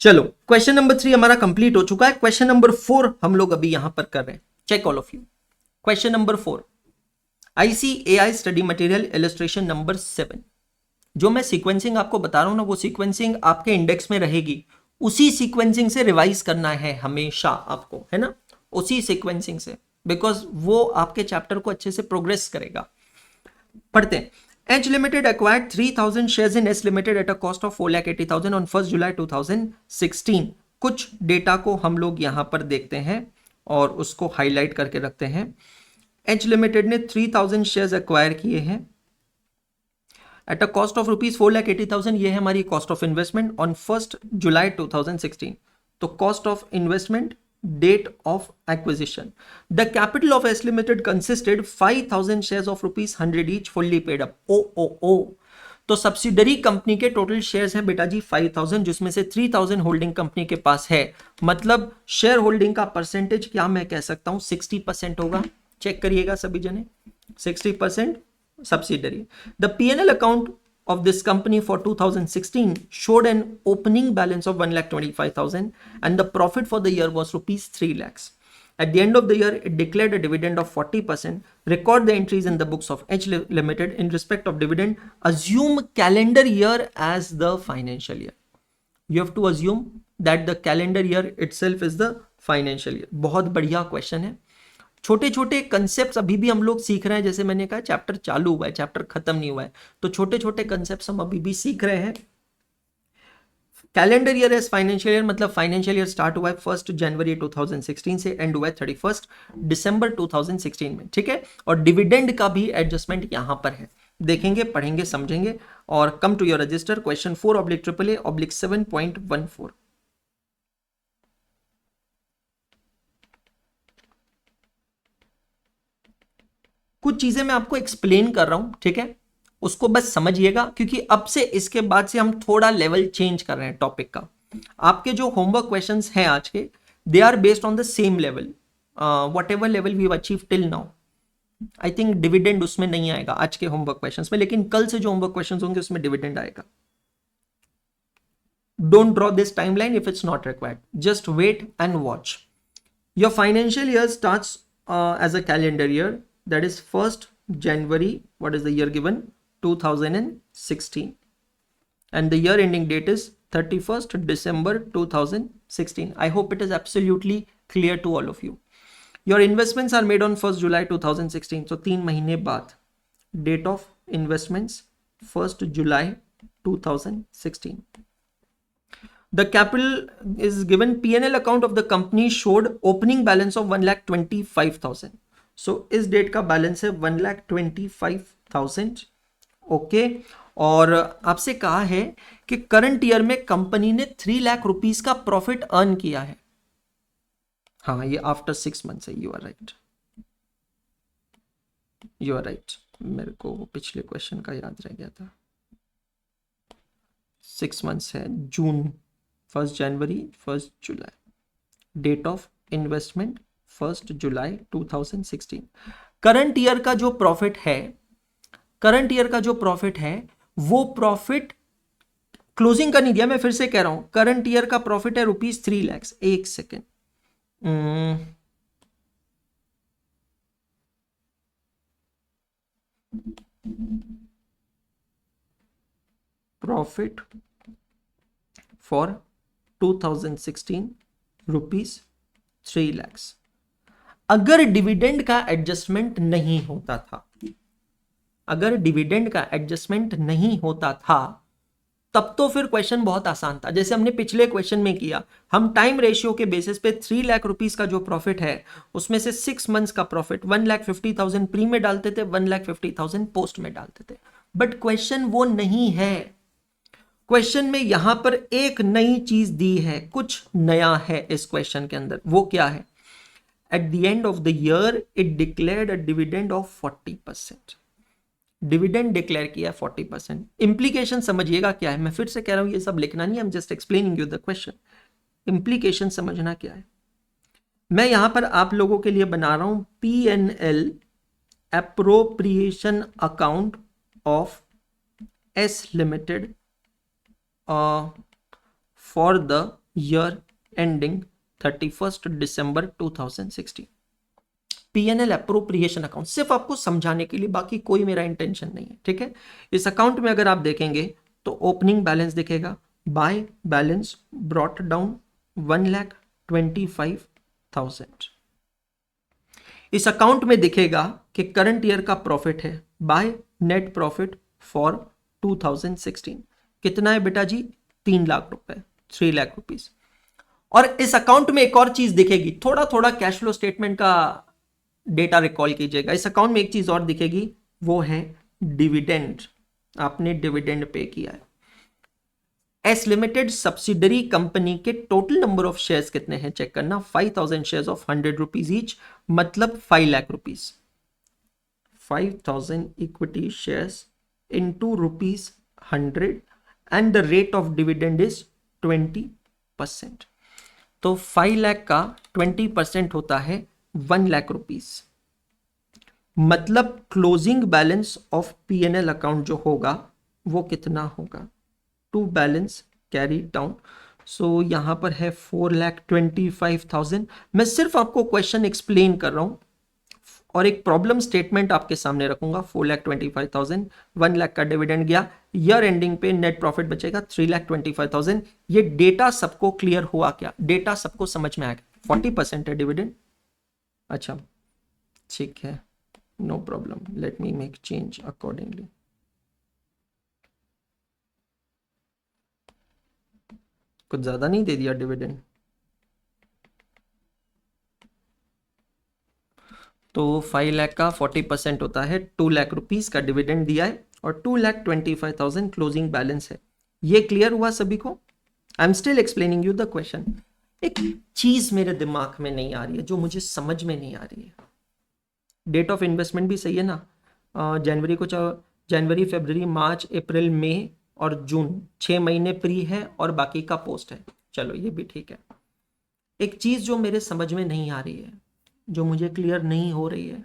चलो क्वेश्चन नंबर 3 हमारा कंप्लीट हो चुका है। क्वेश्चन नंबर 4 हम लोग अभी यहां पर कर रहे हैं। Check all of you. Question number 4, ICAI study material illustration number 7। जो मैं सीक्वेंसिंग आपको बता रहा हूं ना, वो सीक्वेंसिंग आपके इंडेक्स में रहेगी, उसी सीक्वेंसिंग से रिवाइज करना है हमेशा आपको, है ना, उसी सीक्वेंसिंग से, बिकॉज वो आपके चैप्टर को अच्छे से प्रोग्रेस करेगा। पढ़ते हैं। Edge Limited acquired 3,000 shares in S Limited at a cost of 4,80,000 on 1st July 2016। कुछ डेटा को हम लोग यहां पर देखते हैं और उसको हाईलाइट करके रखते हैं। Edge Limited ने 3,000 शेयर्स एक्वायर किए हैं at a cost of rupees 4,80,000। ये है हमारी cost of investment on 1st जुलाई 2016। तो cost of investment, date of acquisition. The capital of S Limited consisted 5,000 shares of rupees 100 each fully paid up. तो सब्सिडरी कंपनी के टोटल शेयर्स हैं बेटा जी 5,000, जिसमें से 3,000 होल्डिंग कंपनी के पास है। मतलब शेयर होल्डिंग का परसेंटेज क्या मैं कह सकता हूं, 60% होगा। चेक करिएगा सभी जने, 60% subsidiary. The P&L account of this company for 2016 showed an opening balance of 1,25,000 and the profit for the year was rupees 3 lakhs. At the end of the year, it declared a dividend of 40%. Record the entries in the books of Edge Limited in respect of dividend. Assume calendar year as the financial year. You have to assume that the calendar year itself is the financial year. बहुत बढ़िया क्वेश्चन है। छोटे छोटे कंसेप्ट अभी भी हम लोग सीख रहे हैं, जैसे मैंने कहा चैप्टर चालू हुआ है, चैप्टर खत्म नहीं हुआ है, तो छोटे छोटे कंसेप्ट हम अभी भी सीख रहे हैं। Calendar year as financial year, मतलब फाइनेंशियल ईयर स्टार्ट हुआ है 1 जनवरी 2016 से, एंड हुआ है 31 दिसंबर 2016 में। ठीक है, और डिविडेंड का भी एडजस्टमेंट यहां पर है, देखेंगे, पढ़ेंगे, समझेंगे। और come to your register, question 4/AAA/7.14। कुछ चीजें मैं आपको एक्सप्लेन कर रहा हूं, ठीक है, उसको बस समझिएगा, क्योंकि अब से इसके बाद से हम थोड़ा लेवल चेंज कर रहे हैं टॉपिक का। आपके जो होमवर्क क्वेश्चंस हैं आज के, they are based on the same level, whatever level we achieve till now. I think dividend उसमें नहीं आएगा आज के होमवर्क क्वेश्चंस में, लेकिन कल से जो होमवर्क क्वेश्चंस होंगे उसमें डिविडेंड आएगा। Don't draw this timeline if it's not required, just wait and watch. Your financial year starts as a calendar year, that is 1st January, what is the year given, 2016, and the year ending date is 31st December 2016. I hope it is absolutely clear to all of you. Your investments are made on 1st July 2016, so 3 महीने बाद, date of investments 1st July 2016. The capital is given. P&L account of the company showed opening balance of 1,25,000. So इस डेट का बैलेंस है 1,25,000. ओके, और आपसे कहा है कि करंट ईयर में कंपनी ने 3 लाख रुपीस का प्रॉफिट अर्न किया है. हाँ, ये आफ्टर 6 मंथ्स है. You are right, you are right. मेरे को पिछले क्वेश्चन का याद रह गया था. 6 मंथ्स है. जून, 1 जनवरी, 1 जुलाई. डेट ऑफ इन्वेस्टमेंट 1 जुलाई 2016. करंट ईयर का जो प्रॉफिट है, करंट ईयर का जो प्रॉफिट है, वो प्रॉफिट क्लोजिंग का नहीं दिया. मैं फिर से कह रहा हूं, करंट ईयर का प्रॉफिट है रुपीज 3 लाख. एक second, profit for 2016 rupees 3 lakh. अगर डिविडेंड का एडजस्टमेंट नहीं होता था, अगर डिविडेंड का एडजस्टमेंट नहीं होता था, तब तो फिर क्वेश्चन बहुत आसान था. जैसे हमने पिछले क्वेश्चन में किया, हम टाइम रेशियो के बेसिस पे 3 लाख रुपीस का जो प्रॉफिट है, उसमें से 6 मंथ्स का प्रॉफिट 1,50,000 प्री में डालते थे, 1,50,000 पोस्ट में डालते थे. बट क्वेश्चन वो नहीं है. क्वेश्चन में यहां पर एक नई चीज दी है, कुछ नया है इस क्वेश्चन के अंदर. वो क्या है? Eight the end of the year it declared a dividend of 40%. Dividend declare किया 40%. इंप्लीकेशन समझिएगा क्या है. मैं फिर से कह रहा हूं, ये सब लिखना नहीं, I am just explaining you the question. Implication समझना क्या है. मैं यहां पर आप लोगों के लिए बना रहा हूं P&L appropriation account of S limited for the year ending 31 December 2016. P&L appropriation account सिर्फ आपको समझाने के लिए, बाकी कोई मेरा इंटेंशन नहीं है. ठीक है. इस अकाउंट में अगर आप देखेंगे तो ओपनिंग बैलेंस दिखेगा, बाय बैलेंस ब्रॉट डाउन 1,25,000. इस अकाउंट में दिखेगा कि करंट ईयर का प्रॉफिट है, बाय नेट प्रॉफिट फॉर 2016. कितना है बेटा जी? 3 लाख रुपए, 3 लाख रुपीस. और इस अकाउंट में एक और चीज दिखेगी, थोड़ा थोड़ा कैश फ्लो स्टेटमेंट का डेटा रिकॉल कीजिएगा. इस अकाउंट में एक चीज और दिखेगी, वो है डिविडेंड. आपने डिविडेंड पे किया है. एस लिमिटेड सब्सिडरी कंपनी के टोटल नंबर ऑफ शेयर्स कितने हैं चेक करना. 5,000 शेयर्स ऑफ 100 रुपीज ईच, मतलब 5 lakh rupees. 5,000 equity shares into rupees 100 and the rate of dividend is 20%. तो 5 लाख का 20% होता है 1 लाख रुपीस. मतलब closing balance of P&L account जो होगा वो कितना होगा? To balance carry down. So यहां पर है 4,25,000. मैं सिर्फ आपको क्वेश्चन एक्सप्लेन कर रहा हूं और एक प्रॉब्लम स्टेटमेंट आपके सामने रखूंगा. 4,25,000, 1 लाख का डिविडेंड गया, ईयर एंडिंग पे नेट प्रॉफिट बचेगा 3,25,000. ये डेटा सबको क्लियर हुआ क्या? डेटा सबको समझ में आ गया? 40% है डिविडेंड. अच्छा ठीक है, no problem. Let me make change accordingly. कुछ ज्यादा नहीं दे दिया डिविडेंड? तो 5 लाख का 40% होता है 2 लाख रुपीस का डिविडेंड दिया है और 2,25,000 क्लोजिंग बैलेंस है. ये क्लियर हुआ सभी को? I am still explaining you the question. एक चीज मेरे दिमाग में नहीं आ रही है, जो मुझे समझ में नहीं आ रही है. डेट ऑफ इन्वेस्टमेंट भी सही है ना? जनवरी को जनवरी, फरवरी, मार्च, अप्रैल, मई और जून 6 महीने प्री है और बाकी का पोस्ट है. चलो ये भी ठीक है. एक चीज जो मेरे समझ में नहीं आ रही है, जो मुझे क्लियर नहीं हो रही है,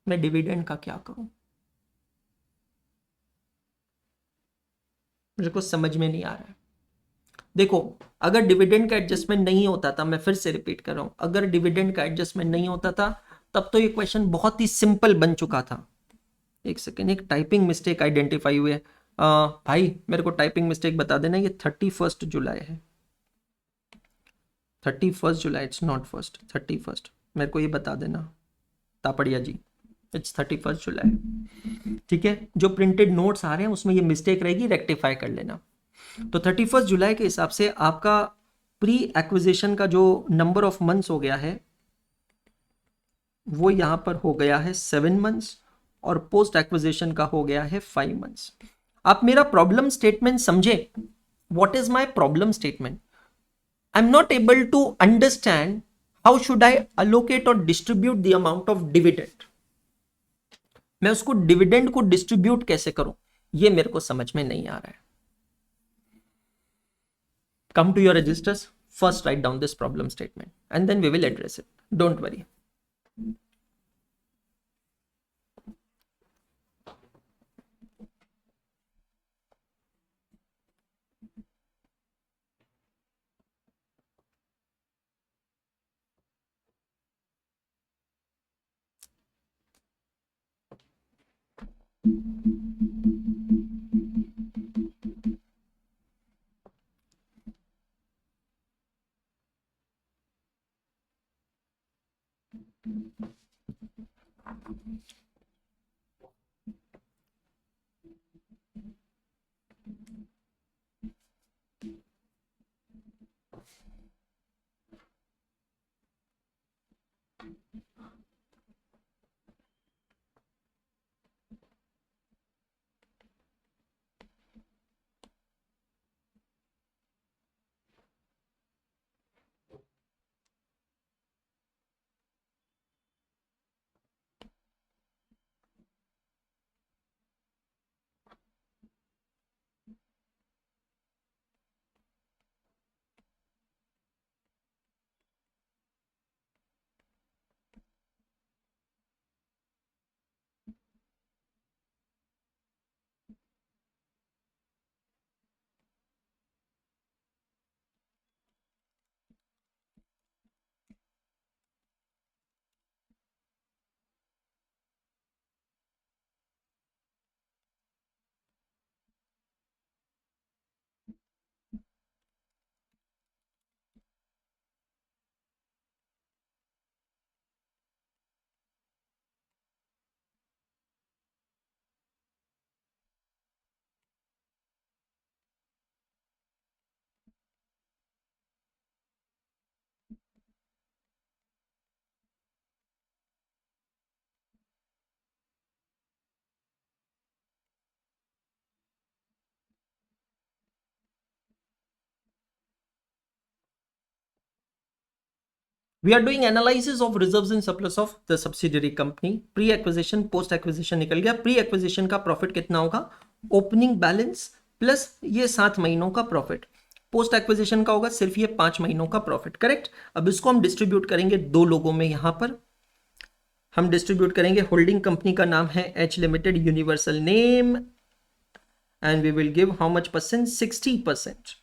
मैं डिविडेंड का क्या करूं? मुझे कुछ समझ में नहीं आ रहा है. देखो, अगर डिविडेंड का एडजस्टमेंट नहीं होता था, मैं फिर से रिपीट कर रहा हूं, अगर डिविडेंड का एडजस्टमेंट नहीं होता था तब तो ये क्वेश्चन बहुत ही सिंपल बन चुका था. एक सेकेंड, एक टाइपिंग मिस्टेक आइडेंटिफाई हुई है. भाई मेरे को टाइपिंग मिस्टेक बता देना. ये 31 जुलाई है. 31 जुलाई, इट्स नॉट फर्स्ट, 31. मेरे को ये बता देना तापड़िया जी. इट्स 31 जुलाई। ठीक है, जो प्रिंटेड नोट्स आ रहे हैं उसमें ये मिस्टेक रहेगी, रेक्टिफाई कर लेना। तो 31 जुलाई के हिसाब से आपका प्री एक्विजिशन का जो नंबर ऑफ मंथ्स हो गया है वो यहां पर हो गया है 7 मंथ्स, और पोस्ट एक्विजिशन का हो गया है 5 मंथ्स। आप मेरा प्रॉब्लम स्टेटमेंट समझे? What is my problem statement? I am not able to understand how should I allocate और distribute the amount of dividend. मैं उसको डिविडेंड को डिस्ट्रीब्यूट कैसे करूं, ये मेरे को समझ में नहीं आ रहा है। Come to your registers, first write down this problem statement and then we will address it. Don't worry. We are doing analysis of reserves and surplus of the subsidiary company. Pre acquisition, post acquisition निकल गया। प्री एक्विजिशन का प्रॉफिट कितना होगा? ओपनिंग बैलेंस प्लस ये 7 महीनों का प्रॉफिट। पोस्ट एक्विजिशन का होगा सिर्फ ये 5 महीनों का प्रॉफिट। करेक्ट। अब इसको हम डिस्ट्रीब्यूट करेंगे दो लोगों में। यहां पर हम डिस्ट्रीब्यूट करेंगे, होल्डिंग कंपनी का नाम है H limited, universal name, and we will give how much percent? 60%,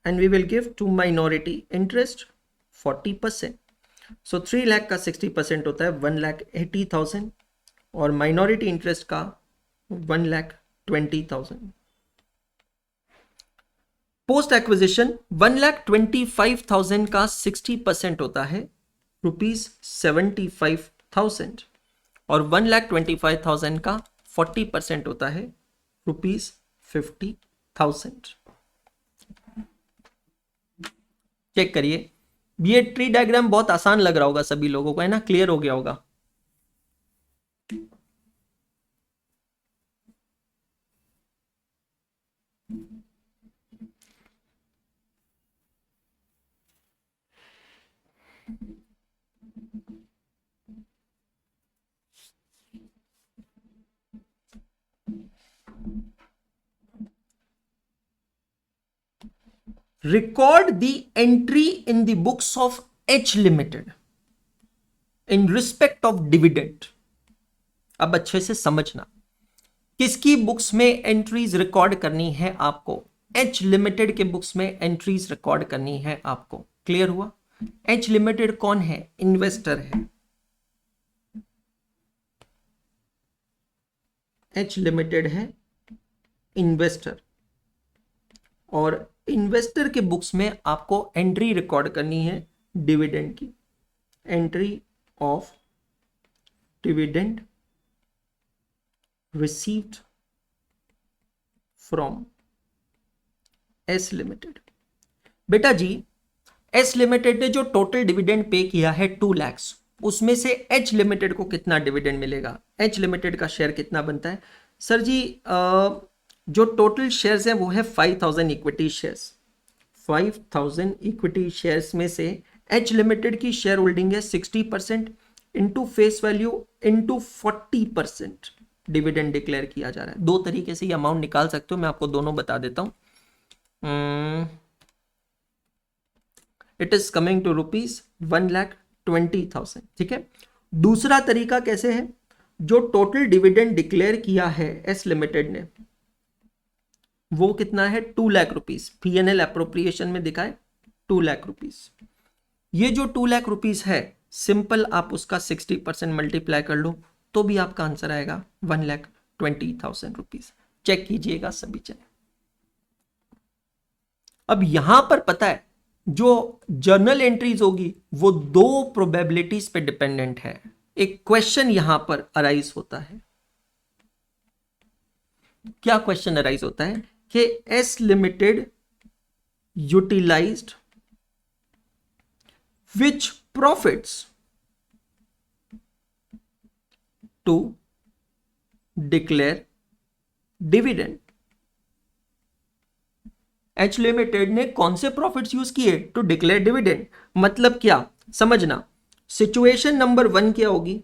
and we will give to minority interest 40%। So 3 lakh का 60% होता है 1,80,000, और माइनॉरिटी इंटरेस्ट का 1,20,000। पोस्ट एक्विजिशन 1,25,000 का 60% होता है ₹75,000, और 1,25,000 का 40% होता है ₹50,000। चेक करिए, ये ट्री डायग्राम बहुत आसान लग रहा होगा सभी लोगों को, है ना? क्लियर हो गया होगा। Record the entry in the books of H Limited in respect of dividend. अब अच्छे से समझना, किसकी बुक्स में एंट्रीज रिकॉर्ड करनी है आपको? एच लिमिटेड के बुक्स में एंट्रीज रिकॉर्ड करनी है आपको। क्लियर हुआ? एच लिमिटेड कौन है? इन्वेस्टर है। एच लिमिटेड है इन्वेस्टर, और इन्वेस्टर के बुक्स में आपको एंट्री रिकॉर्ड करनी है डिविडेंड की। Entry of dividend received from S limited. बेटा जी, एस लिमिटेड ने जो टोटल डिविडेंड पे किया है 2 लाख, उसमें से एच लिमिटेड को कितना डिविडेंड मिलेगा? एच लिमिटेड का शेयर कितना बनता है? सर जी जो टोटल शेयर्स हैं वो है 5000 इक्विटी शेयर्स। 5000 इक्विटी शेयर्स में से एच लिमिटेड की शेयर होल्डिंग है 60% into face value into 40% dividend declare किया जा रहा है। दो तरीके से ये अमाउंट निकाल सकते हो, मैं आपको दोनों बता देता हूं। It is coming to ₹1,20,000। ठीक है, दूसरा तरीका कैसे है? जो टोटल डिविडेंड डिक्लेयर किया है एस लिमिटेड ने वो कितना है? 2 लाख रुपीस। पीएनएल अप्रोप्रिएशन में दिखाए 2 लाख रुपीस। ये जो 2 लाख रुपीस है, सिंपल आप उसका 60% मल्टीप्लाई कर लो तो भी आपका आंसर आएगा 1,20,000 रुपीस। चेक कीजिएगा सभी चले। अब यहां पर पता है जो जर्नल एंट्रीज होगी वो 2 प्रोबेबिलिटीज पे डिपेंडेंट है। एक क्वेश्चन यहां पर अराइज होता है। क्या क्वेश्चन अराइज होता है कि S limited utilized which profits to declare dividend। H limited ने कौन से प्रॉफिट्स यूज किए टू डिक्लेयर डिविडेंड? मतलब क्या समझना, सिचुएशन नंबर 1 क्या होगी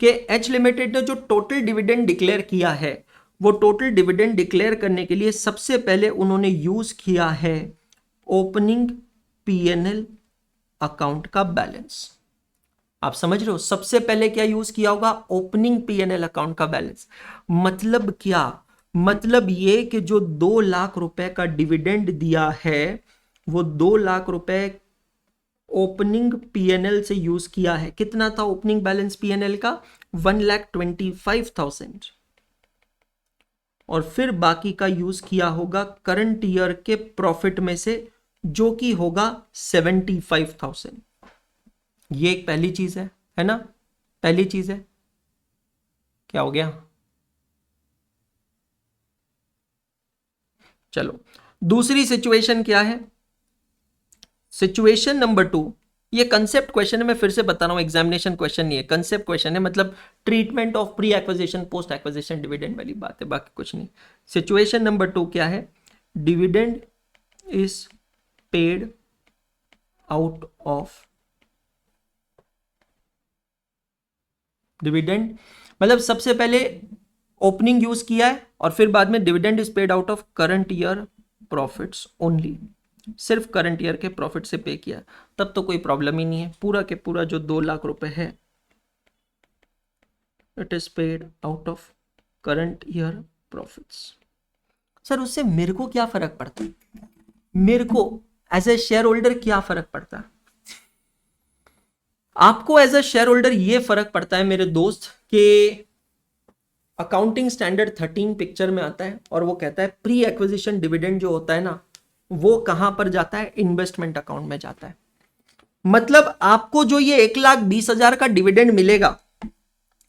कि एच लिमिटेड ने जो टोटल डिविडेंड डिक्लेयर किया है वो टोटल डिविडेंड डिक्लेयर करने के लिए सबसे पहले उन्होंने यूज किया है ओपनिंग पीएनएल अकाउंट का बैलेंस। आप समझ रहे हो, सबसे पहले क्या यूज किया होगा? ओपनिंग पीएनएल अकाउंट का बैलेंस। मतलब क्या? मतलब ये कि जो 2 लाख रुपए का डिविडेंड दिया है वो 2 लाख रुपए ओपनिंग पीएनएल से यूज किया है। कितना था ओपनिंग बैलेंस पीएनएल का? 1,25,000। और फिर बाकी का यूज किया होगा करंट ईयर के प्रॉफिट में से जो कि होगा 75,000। ये एक पहली चीज है ना? पहली चीज है। क्या हो गया? चलो दूसरी सिचुएशन क्या है? सिचुएशन नंबर 2, ये कंसेप्ट क्वेश्चन है, मैं फिर से बता रहा हूं, एग्जामिनेशन क्वेश्चन नहीं है, कंसेप्ट क्वेश्चन है। मतलब treatment of pre acquisition post acquisition dividend वाली बात है, बाकी कुछ नहीं। सिचुएशन नंबर 2 क्या है? Dividend is paid out of dividend, मतलब सबसे पहले ओपनिंग यूज किया है और फिर बाद में dividend is paid out of current year profits only, सिर्फ करंट ईयर के प्रॉफिट से पे किया, तब तो कोई प्रॉब्लम ही नहीं है। पूरा के पूरा जो 2 लाख रुपए है it is paid out of current year profits. Sir उससे मेरे को क्या फर्क पड़ता है? मेरे को एज ए शेयर होल्डर क्या फर्क पड़ता है? आपको एज ए शेयर होल्डर ये फर्क पड़ता है मेरे दोस्त कि अकाउंटिंग स्टैंडर्ड 13 पिक्चर में आता है और वो कहता है प्री एक्विजिशन डिविडेंड जो होता है ना वो कहां पर जाता है? इन्वेस्टमेंट अकाउंट में जाता है। मतलब आपको जो ये 1,20,000 का डिविडेंड मिलेगा,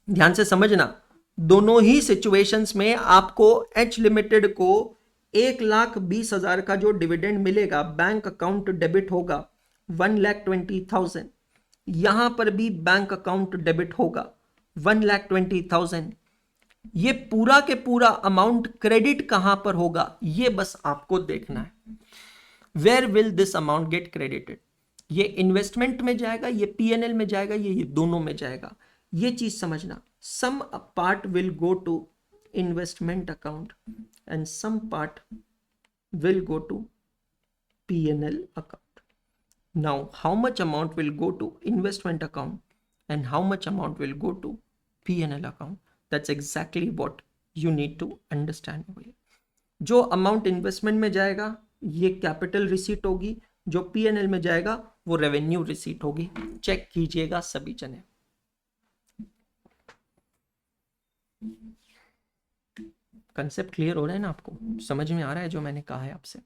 ध्यान से समझना, दोनों ही सिचुएशंस में आपको एच लिमिटेड को 1,20,000 का जो डिविडेंड मिलेगा बैंक अकाउंट डेबिट होगा 1,20,000। यहां पर भी बैंक अकाउंट डेबिट होगा 1,20,000। ये पूरा के पूरा अमाउंट क्रेडिट कहां पर होगा ये बस आपको देखना है। Where will this amount get credited? ये इन्वेस्टमेंट में जाएगा, ये पीएनएल में जाएगा, ये दोनों में जाएगा। ये चीज समझना, some part will go to investment account and some part will go to P&L account. Now, how much amount will go to investment account and how much amount will go to P&L account? That's exactly what you need to understand over here. जो अमाउंट इन्वेस्टमेंट में जाएगा ये कैपिटल रिसीट होगी, जो P&L में जाएगा वो रेवेन्यू रिसीट होगी। चेक कीजिएगा सभी जने। कंसेप्ट क्लियर हो रहा है ना? आपको समझ में आ रहा है जो मैंने कहा है आपसे?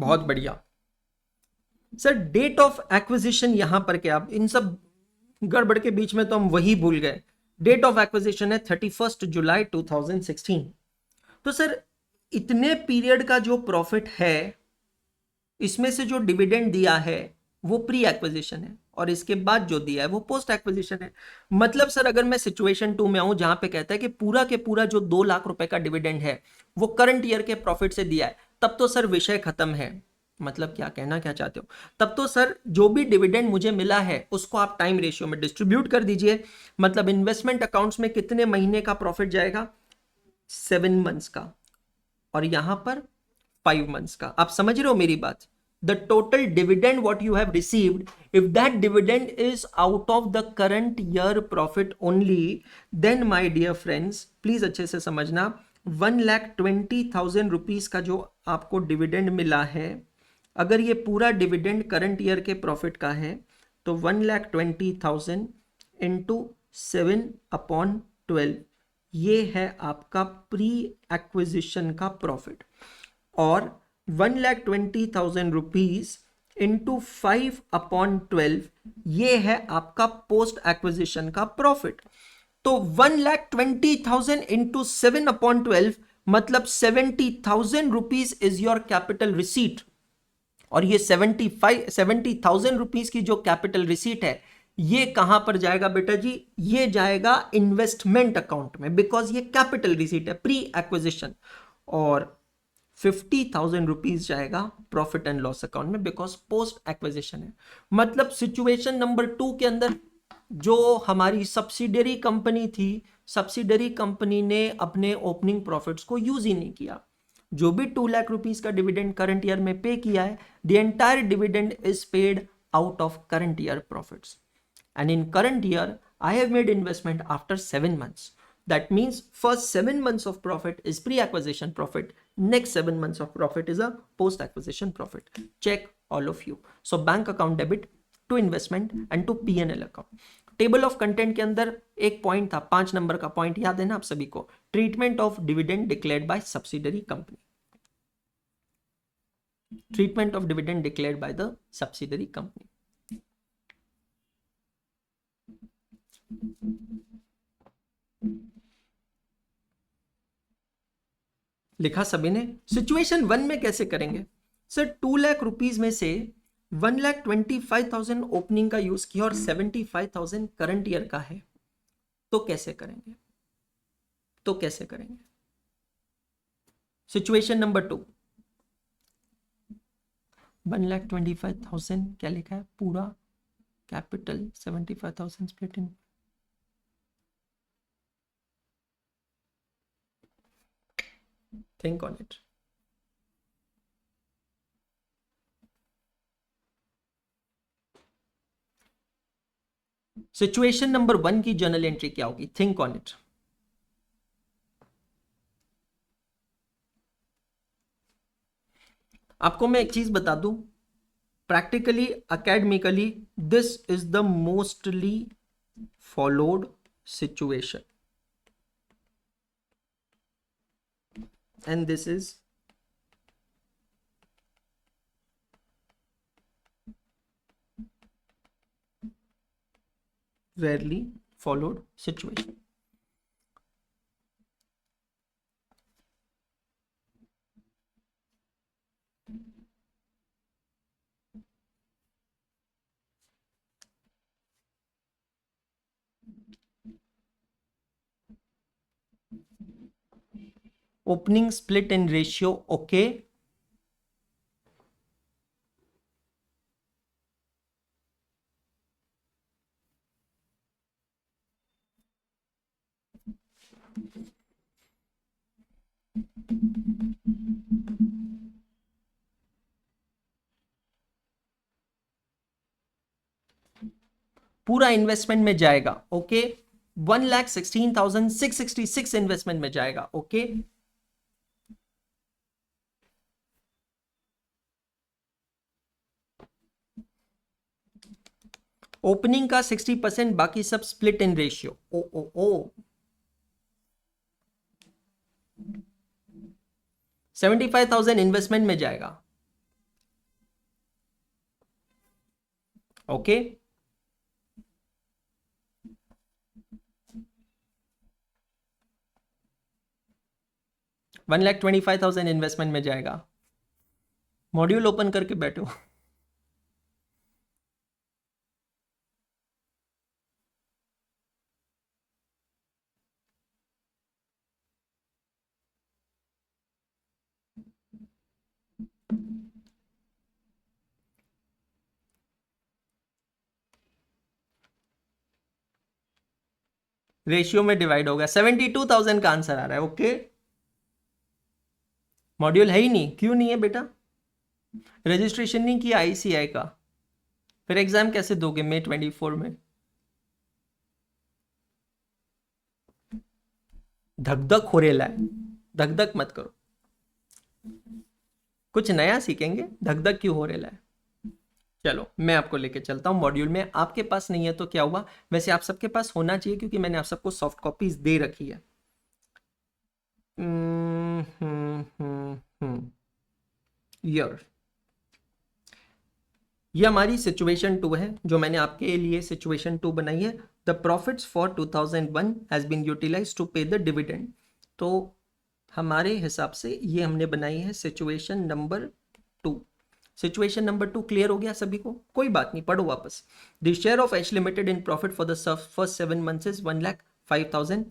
बहुत बढ़िया सर। डेट ऑफ एक्विजिशन यहां पर क्या, इन सब गड़बड़ के बीच में तो हम वही भूल गए। डेट ऑफ एक्विजिशन है 31 जुलाई 2016। तो सर इतने पीरियड का जो प्रॉफिट है, इसमें से जो डिविडेंड दिया है वो प्री एक्विजिशन है, और इसके बाद जो दिया है वो पोस्ट एक्विजिशन है। मतलब सर अगर मैं सिचुएशन 2 में आऊं जहां पे कहता है कि पूरा के पूरा जो 2 लाख रुपए का डिविडेंड है वो करंट ईयर के प्रॉफिट से दिया है, तब तो सर विषय खत्म है। मतलब क्या कहना क्या चाहते हो, तब तो सर जो भी डिविडेंड मुझे मिला है उसको आप टाइम रेशियो में डिस्ट्रीब्यूट कर दीजिए। मतलब इन्वेस्टमेंट अकाउंट्स में कितने महीने का प्रॉफिट जाएगा, 7 मंथ्स का, और यहां पर 5 मंथ्स का। आप समझ रहे हो मेरी बात। The total dividend what you have received, if that dividend is out of the current year profit only, then my dear friends please अच्छे से समझना, 1,20,000 रुपीज का जो आपको डिविडेंड मिला है, अगर ये पूरा डिविडेंड करंट ईयर के प्रॉफिट का है तो 1,20,000 इंटू 7/12 ये है आपका प्री एक्विजिशन का प्रॉफिट, और 1,20,000 रुपीज इंटू 5/12 ये है आपका पोस्ट एक्विजिशन का प्रॉफिट। तो 1,20,000 इंटू 7/12 मतलब 70,000 rupees is your capital receipt. और ये 70,000 रुपीज की जो कैपिटल रिसीट है ये कहां पर जाएगा बेटा जी, ये जाएगा इन्वेस्टमेंट अकाउंट में, बिकॉज ये कैपिटल रिसीट है प्री एक्विजिशन। और 50,000 रुपीज जाएगा प्रॉफिट एंड लॉस अकाउंट में, बिकॉज पोस्ट एक्विजिशन है। मतलब सिचुएशन नंबर 2 के अंदर जो हमारी सब्सिडरी कंपनी थी, सब्सिडरी कंपनी ने अपने ओपनिंग प्रॉफिट्स को यूज ही नहीं किया। जो भी 2 लाख रुपीस का डिविडेंड करंट ईयर में पे किया है, the entire dividend is paid out of current year profits. And in current year I have made investment after 7 months. That means first 7 months of profit is pre-acquisition profit. Next 7 months of profit is a post-acquisition profit. Check all of you. So bank account debit to investment and to P&L account. Table of content के अंदर एक पॉइंट था, 5 नंबर का पॉइंट याद है ना आप सभी को, treatment of dividend declared by subsidiary company. Treatment of dividend declared by the subsidiary company. लिखा सभी ने। सिचुएशन 1 में कैसे करेंगे सर, 2 लाख रुपीज में से 1,25,000 ओपनिंग का यूज किया और 75,000 करंट ईयर का है, तो कैसे करेंगे, तो कैसे करेंगे। सिचुएशन नंबर 2, 1,25,000 क्या लिखा है, पूरा capital, 75,000 split in, think on it. Situation number 1 की जर्नल एंट्री क्या होगी, थिंक ऑन इट। आपको मैं एक चीज बता दूं, practically academically this is the mostly followed situation, and this is rarely followed situation. Opening split in ratio, okay. पूरा इन्वेस्टमेंट में जाएगा, ओके। 1,16,666 इन्वेस्टमेंट में जाएगा, ओके। ओपनिंग का 60%, बाकी सब स्प्लिट इन रेशियो, ओ ओ ओ 75,000 इन्वेस्टमेंट में जाएगा, ओके, 1,25,000 इन्वेस्टमेंट में जाएगा। मॉड्यूल ओपन करके बैठो। रेशियो में डिवाइड होगा, 72,000 का आंसर आ रहा है। ओके, मॉड्यूल है ही नहीं। क्यों नहीं है बेटा? रजिस्ट्रेशन नहीं किया आईसीआई का, फिर एग्जाम कैसे दोगे मई 24 में? धक धक हो रहा है, धक धक मत करो, कुछ नया सीखेंगे, धक धक क्यों हो रहा है? चलो मैं आपको लेके चलता हूं मॉड्यूल में। आपके पास नहीं है तो क्या हुआ, वैसे आप सबके पास होना चाहिए क्योंकि मैंने आप सबको सॉफ्ट कॉपीज दे रखी है। ईयर, ये हमारी सिचुएशन 2 है जो मैंने आपके लिए सिचुएशन 2 बनाई है। The profits for 2001 has been utilised to pay the dividend. तो हमारे हिसाब से ये हमने बनाई है situation number 2। Situation number 2 clear हो गया सभी को? कोई बात नहीं, पढ़ो वापस। The share of H Limited in profit for the first 7 months is 1,05,000।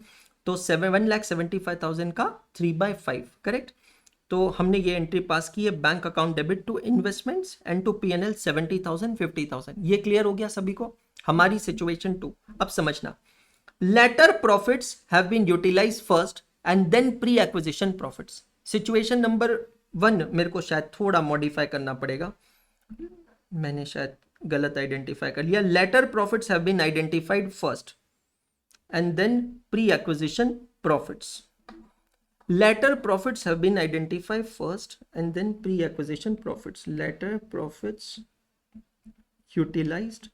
तो 1,75,000 का 3/5, करेक्ट। तो हमने ये एंट्री पास की है, bank account debit to investments and to PNL 70,000 50,000। ये क्लियर हो गया सभी को? हमारी सिचुएशन 2। अब समझना, later profits have been utilised first and then pre acquisition profits. Situation number 1 मेरे को शायद थोड़ा मॉडिफाई करना पड़ेगा, मैंने शायद गलत आइडेंटिफाई कर लिया। Later profits have been identified first and then pre acquisition profits. Later profits have been identified first and then pre-acquisition profits. Later profits utilized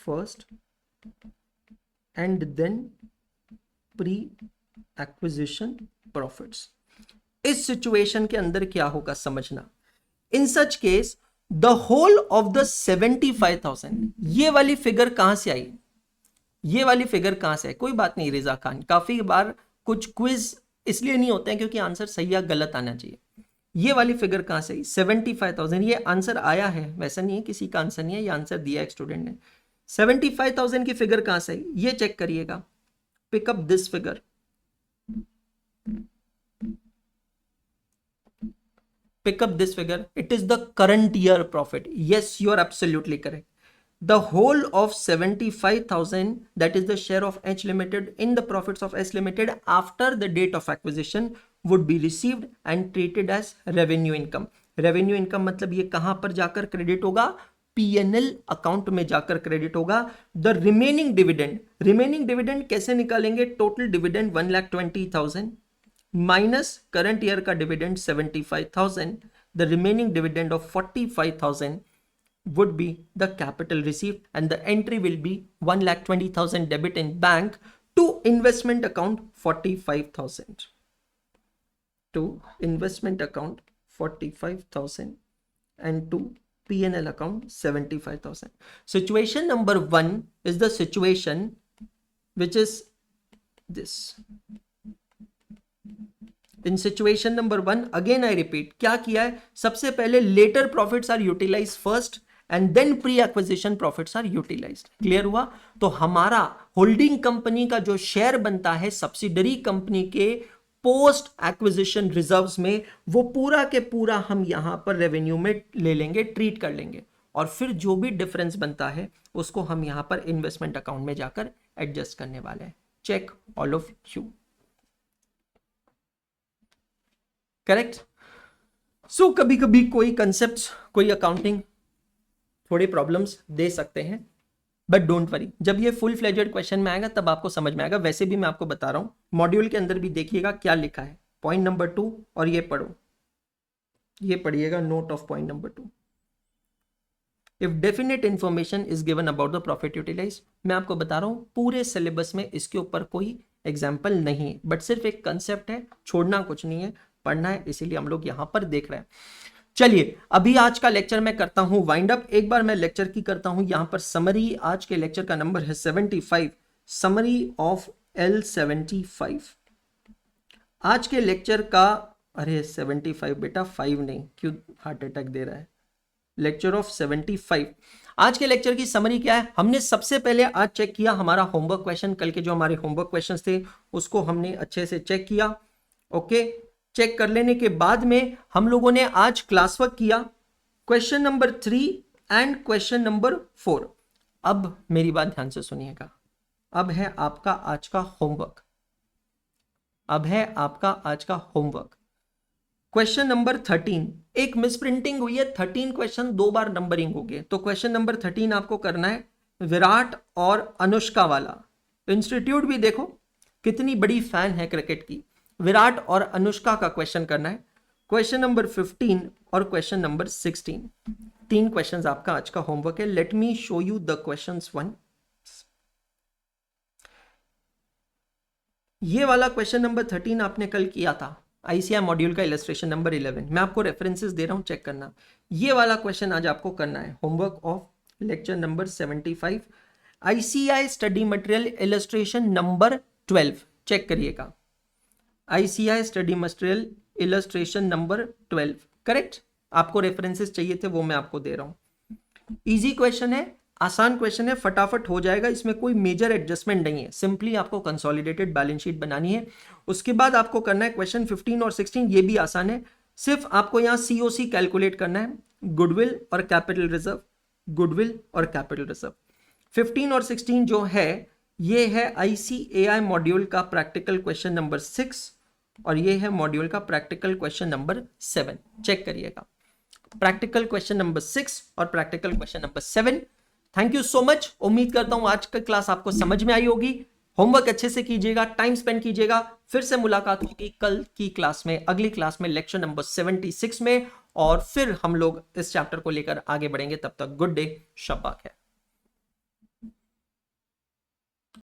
first and then pre-acquisition profits. इस सिचुएशन के अंदर क्या होगा समझना। In such case the whole of the 75,000, ये वाली फिगर कहां से आई? ये वाली फिगर कहां से है? कोई बात नहीं रिजा खान, काफी बार कुछ क्विज इसलिए नहीं होते हैं क्योंकि आंसर सही या गलत आना चाहिए। ये वाली फिगर कहां से आई? 75,000। ये आंसर आया है, वैसा नहीं है किसी का आंसर नहीं है, ये आंसर दिया एक स्टूडेंट ने। 75,000 की फिगर कहां से आई ये चेक करिएगा। Pick up this figure, pick up this figure. It is the current year profit. Yes, you are absolutely correct. The whole of 75,000, that is the share of H Limited in the profits of S Limited after the date of acquisition, would be received and treated as revenue income. Revenue income मतलब ये कहां पर जाकर क्रेडिट होगा? P&L अकाउंट में जाकर क्रेडिट होगा। The remaining dividend कैसे निकालेंगे? Total dividend 1,20,000 minus current year का dividend 75,000, the remaining dividend of 45,000 would be the capital received and the entry will be 1,20,000 debit in bank to investment account 45,000 to investment account 45,000 and to P&L account 75,000. Situation number 1 is the situation which is this. In situation number 1, again I repeat, क्या किया है? सबसे पहले later profits are utilized first and then pre-acquisition profits are utilized. Clear हुआ? तो हमारा होल्डिंग कंपनी का जो शेयर बनता है सब्सिडरी कंपनी के पोस्ट एक्विजिशन रिजर्व्स में, वो पूरा के पूरा हम यहां पर रेवेन्यू में ले लेंगे, ट्रीट कर लेंगे, और फिर जो भी डिफरेंस बनता है उसको हम यहां पर इन्वेस्टमेंट अकाउंट में जाकर एडजस्ट करने वाले हैं। Check all of you, correct? So कभी कभी कोई कंसेप्ट, कोई अकाउंटिंग थोड़े प्रॉब्लम्स दे सकते हैं, बट डोंट वरी, जब ये फुल फ्लेजेड क्वेश्चन में आएगा तब आपको समझ में आएगा। वैसे भी मैं आपको बता रहा हूं, मॉड्यूल के अंदर भी देखिएगा क्या लिखा है, पॉइंट नंबर 2, और ये पढ़ो, ये पढ़िएगा, note of point number 2। If definite information is given about the profit utilise, मैं आपको बता रहा हूं पूरे सिलेबस में इसके ऊपर कोई एग्जाम्पल नहीं है, बट सिर्फ एक कंसेप्ट है, छोड़ना कुछ नहीं है, पढ़ना है, इसीलिए हम लोग यहां पर देख रहे हैं। चलिए अभी आज का लेक्चर मैं करता हूं वाइंड अप। एक बार मैं लेक्चर की करता हूं यहां पर समरी। आज के लेक्चर का नंबर है 75, समरी ऑफ L75। आज के लेक्चर का, अरे 75 बेटा 5 नहीं, क्यों हार्ट अटैक दे रहा है। Lecture of 75। आज के लेक्चर की समरी क्या है? हमने सबसे पहले आज चेक किया हमारा होमवर्क क्वेश्चन। कल के जो हमारे होमवर्क क्वेश्चंस थे उसको हमने अच्छे से चेक किया। ओके, चेक कर लेने के बाद में हम लोगों ने आज क्लास वर्क किया, question number 3 and question number 4। अब मेरी बात ध्यान से सुनिएगा, अब है आपका आज का होमवर्क। अब है आपका आज का होमवर्क। क्वेश्चन नंबर 13, एक मिसप्रिंटिंग हुई है, 13 क्वेश्चन 2 बार नंबरिंग हो गए। तो क्वेश्चन नंबर 13 आपको करना है विराट और अनुष्का वाला। इंस्टीट्यूट भी देखो कितनी बड़ी फैन है क्रिकेट की। विराट और अनुष्का का क्वेश्चन करना है, क्वेश्चन नंबर 15 और क्वेश्चन नंबर 16। 3 क्वेश्चंस आपका आज का होमवर्क है। Let me show you the questions one. ये वाला क्वेश्चन नंबर 13 आपने कल किया था, आईसीआई मॉड्यूल का इलस्ट्रेशन नंबर 11। मैं आपको रेफरेंसेस दे रहा हूं, चेक करना। ये वाला क्वेश्चन आज आपको करना है, homework of lecture number 75, ICI study material illustration number 12। Check करिएगा, ICI study material illustration number 12। Correct, आपको रेफरेंसेस चाहिए थे वो मैं आपको दे रहा हूं। इजी क्वेश्चन है, आसान क्वेश्चन है, फटाफट हो जाएगा। इसमें कोई मेजर एडजस्टमेंट नहीं है, सिंपली आपको कंसोलिडेटेड बैलेंस शीट बनानी है। उसके बाद आपको करना है क्वेश्चन 15 और 16। ये भी आसान है, सिर्फ आपको यहां सीओसी कैलकुलेट करना है, गुडविल और कैपिटल रिजर्व, गुडविल और कैपिटल रिजर्व। 15 और 16 जो है ये है आईसीएआई मॉड्यूल का प्रैक्टिकल क्वेश्चन नंबर 6 और ये है मॉड्यूल का प्रैक्टिकल क्वेश्चन नंबर 7। चेक करिएगा, प्रैक्टिकल क्वेश्चन नंबर 6 और practical question number 7। Thank you so much. उम्मीद करता हूं आज का क्लास आपको समझ में आई होगी। होमवर्क अच्छे से कीजिएगा, टाइम स्पेंड कीजिएगा। फिर से मुलाकात होगी कल की क्लास में, अगली क्लास में, लेक्चर नंबर 76 में, और फिर हम लोग इस चैप्टर को लेकर आगे बढ़ेंगे। तब तक गुड डे, शब्बा खैर।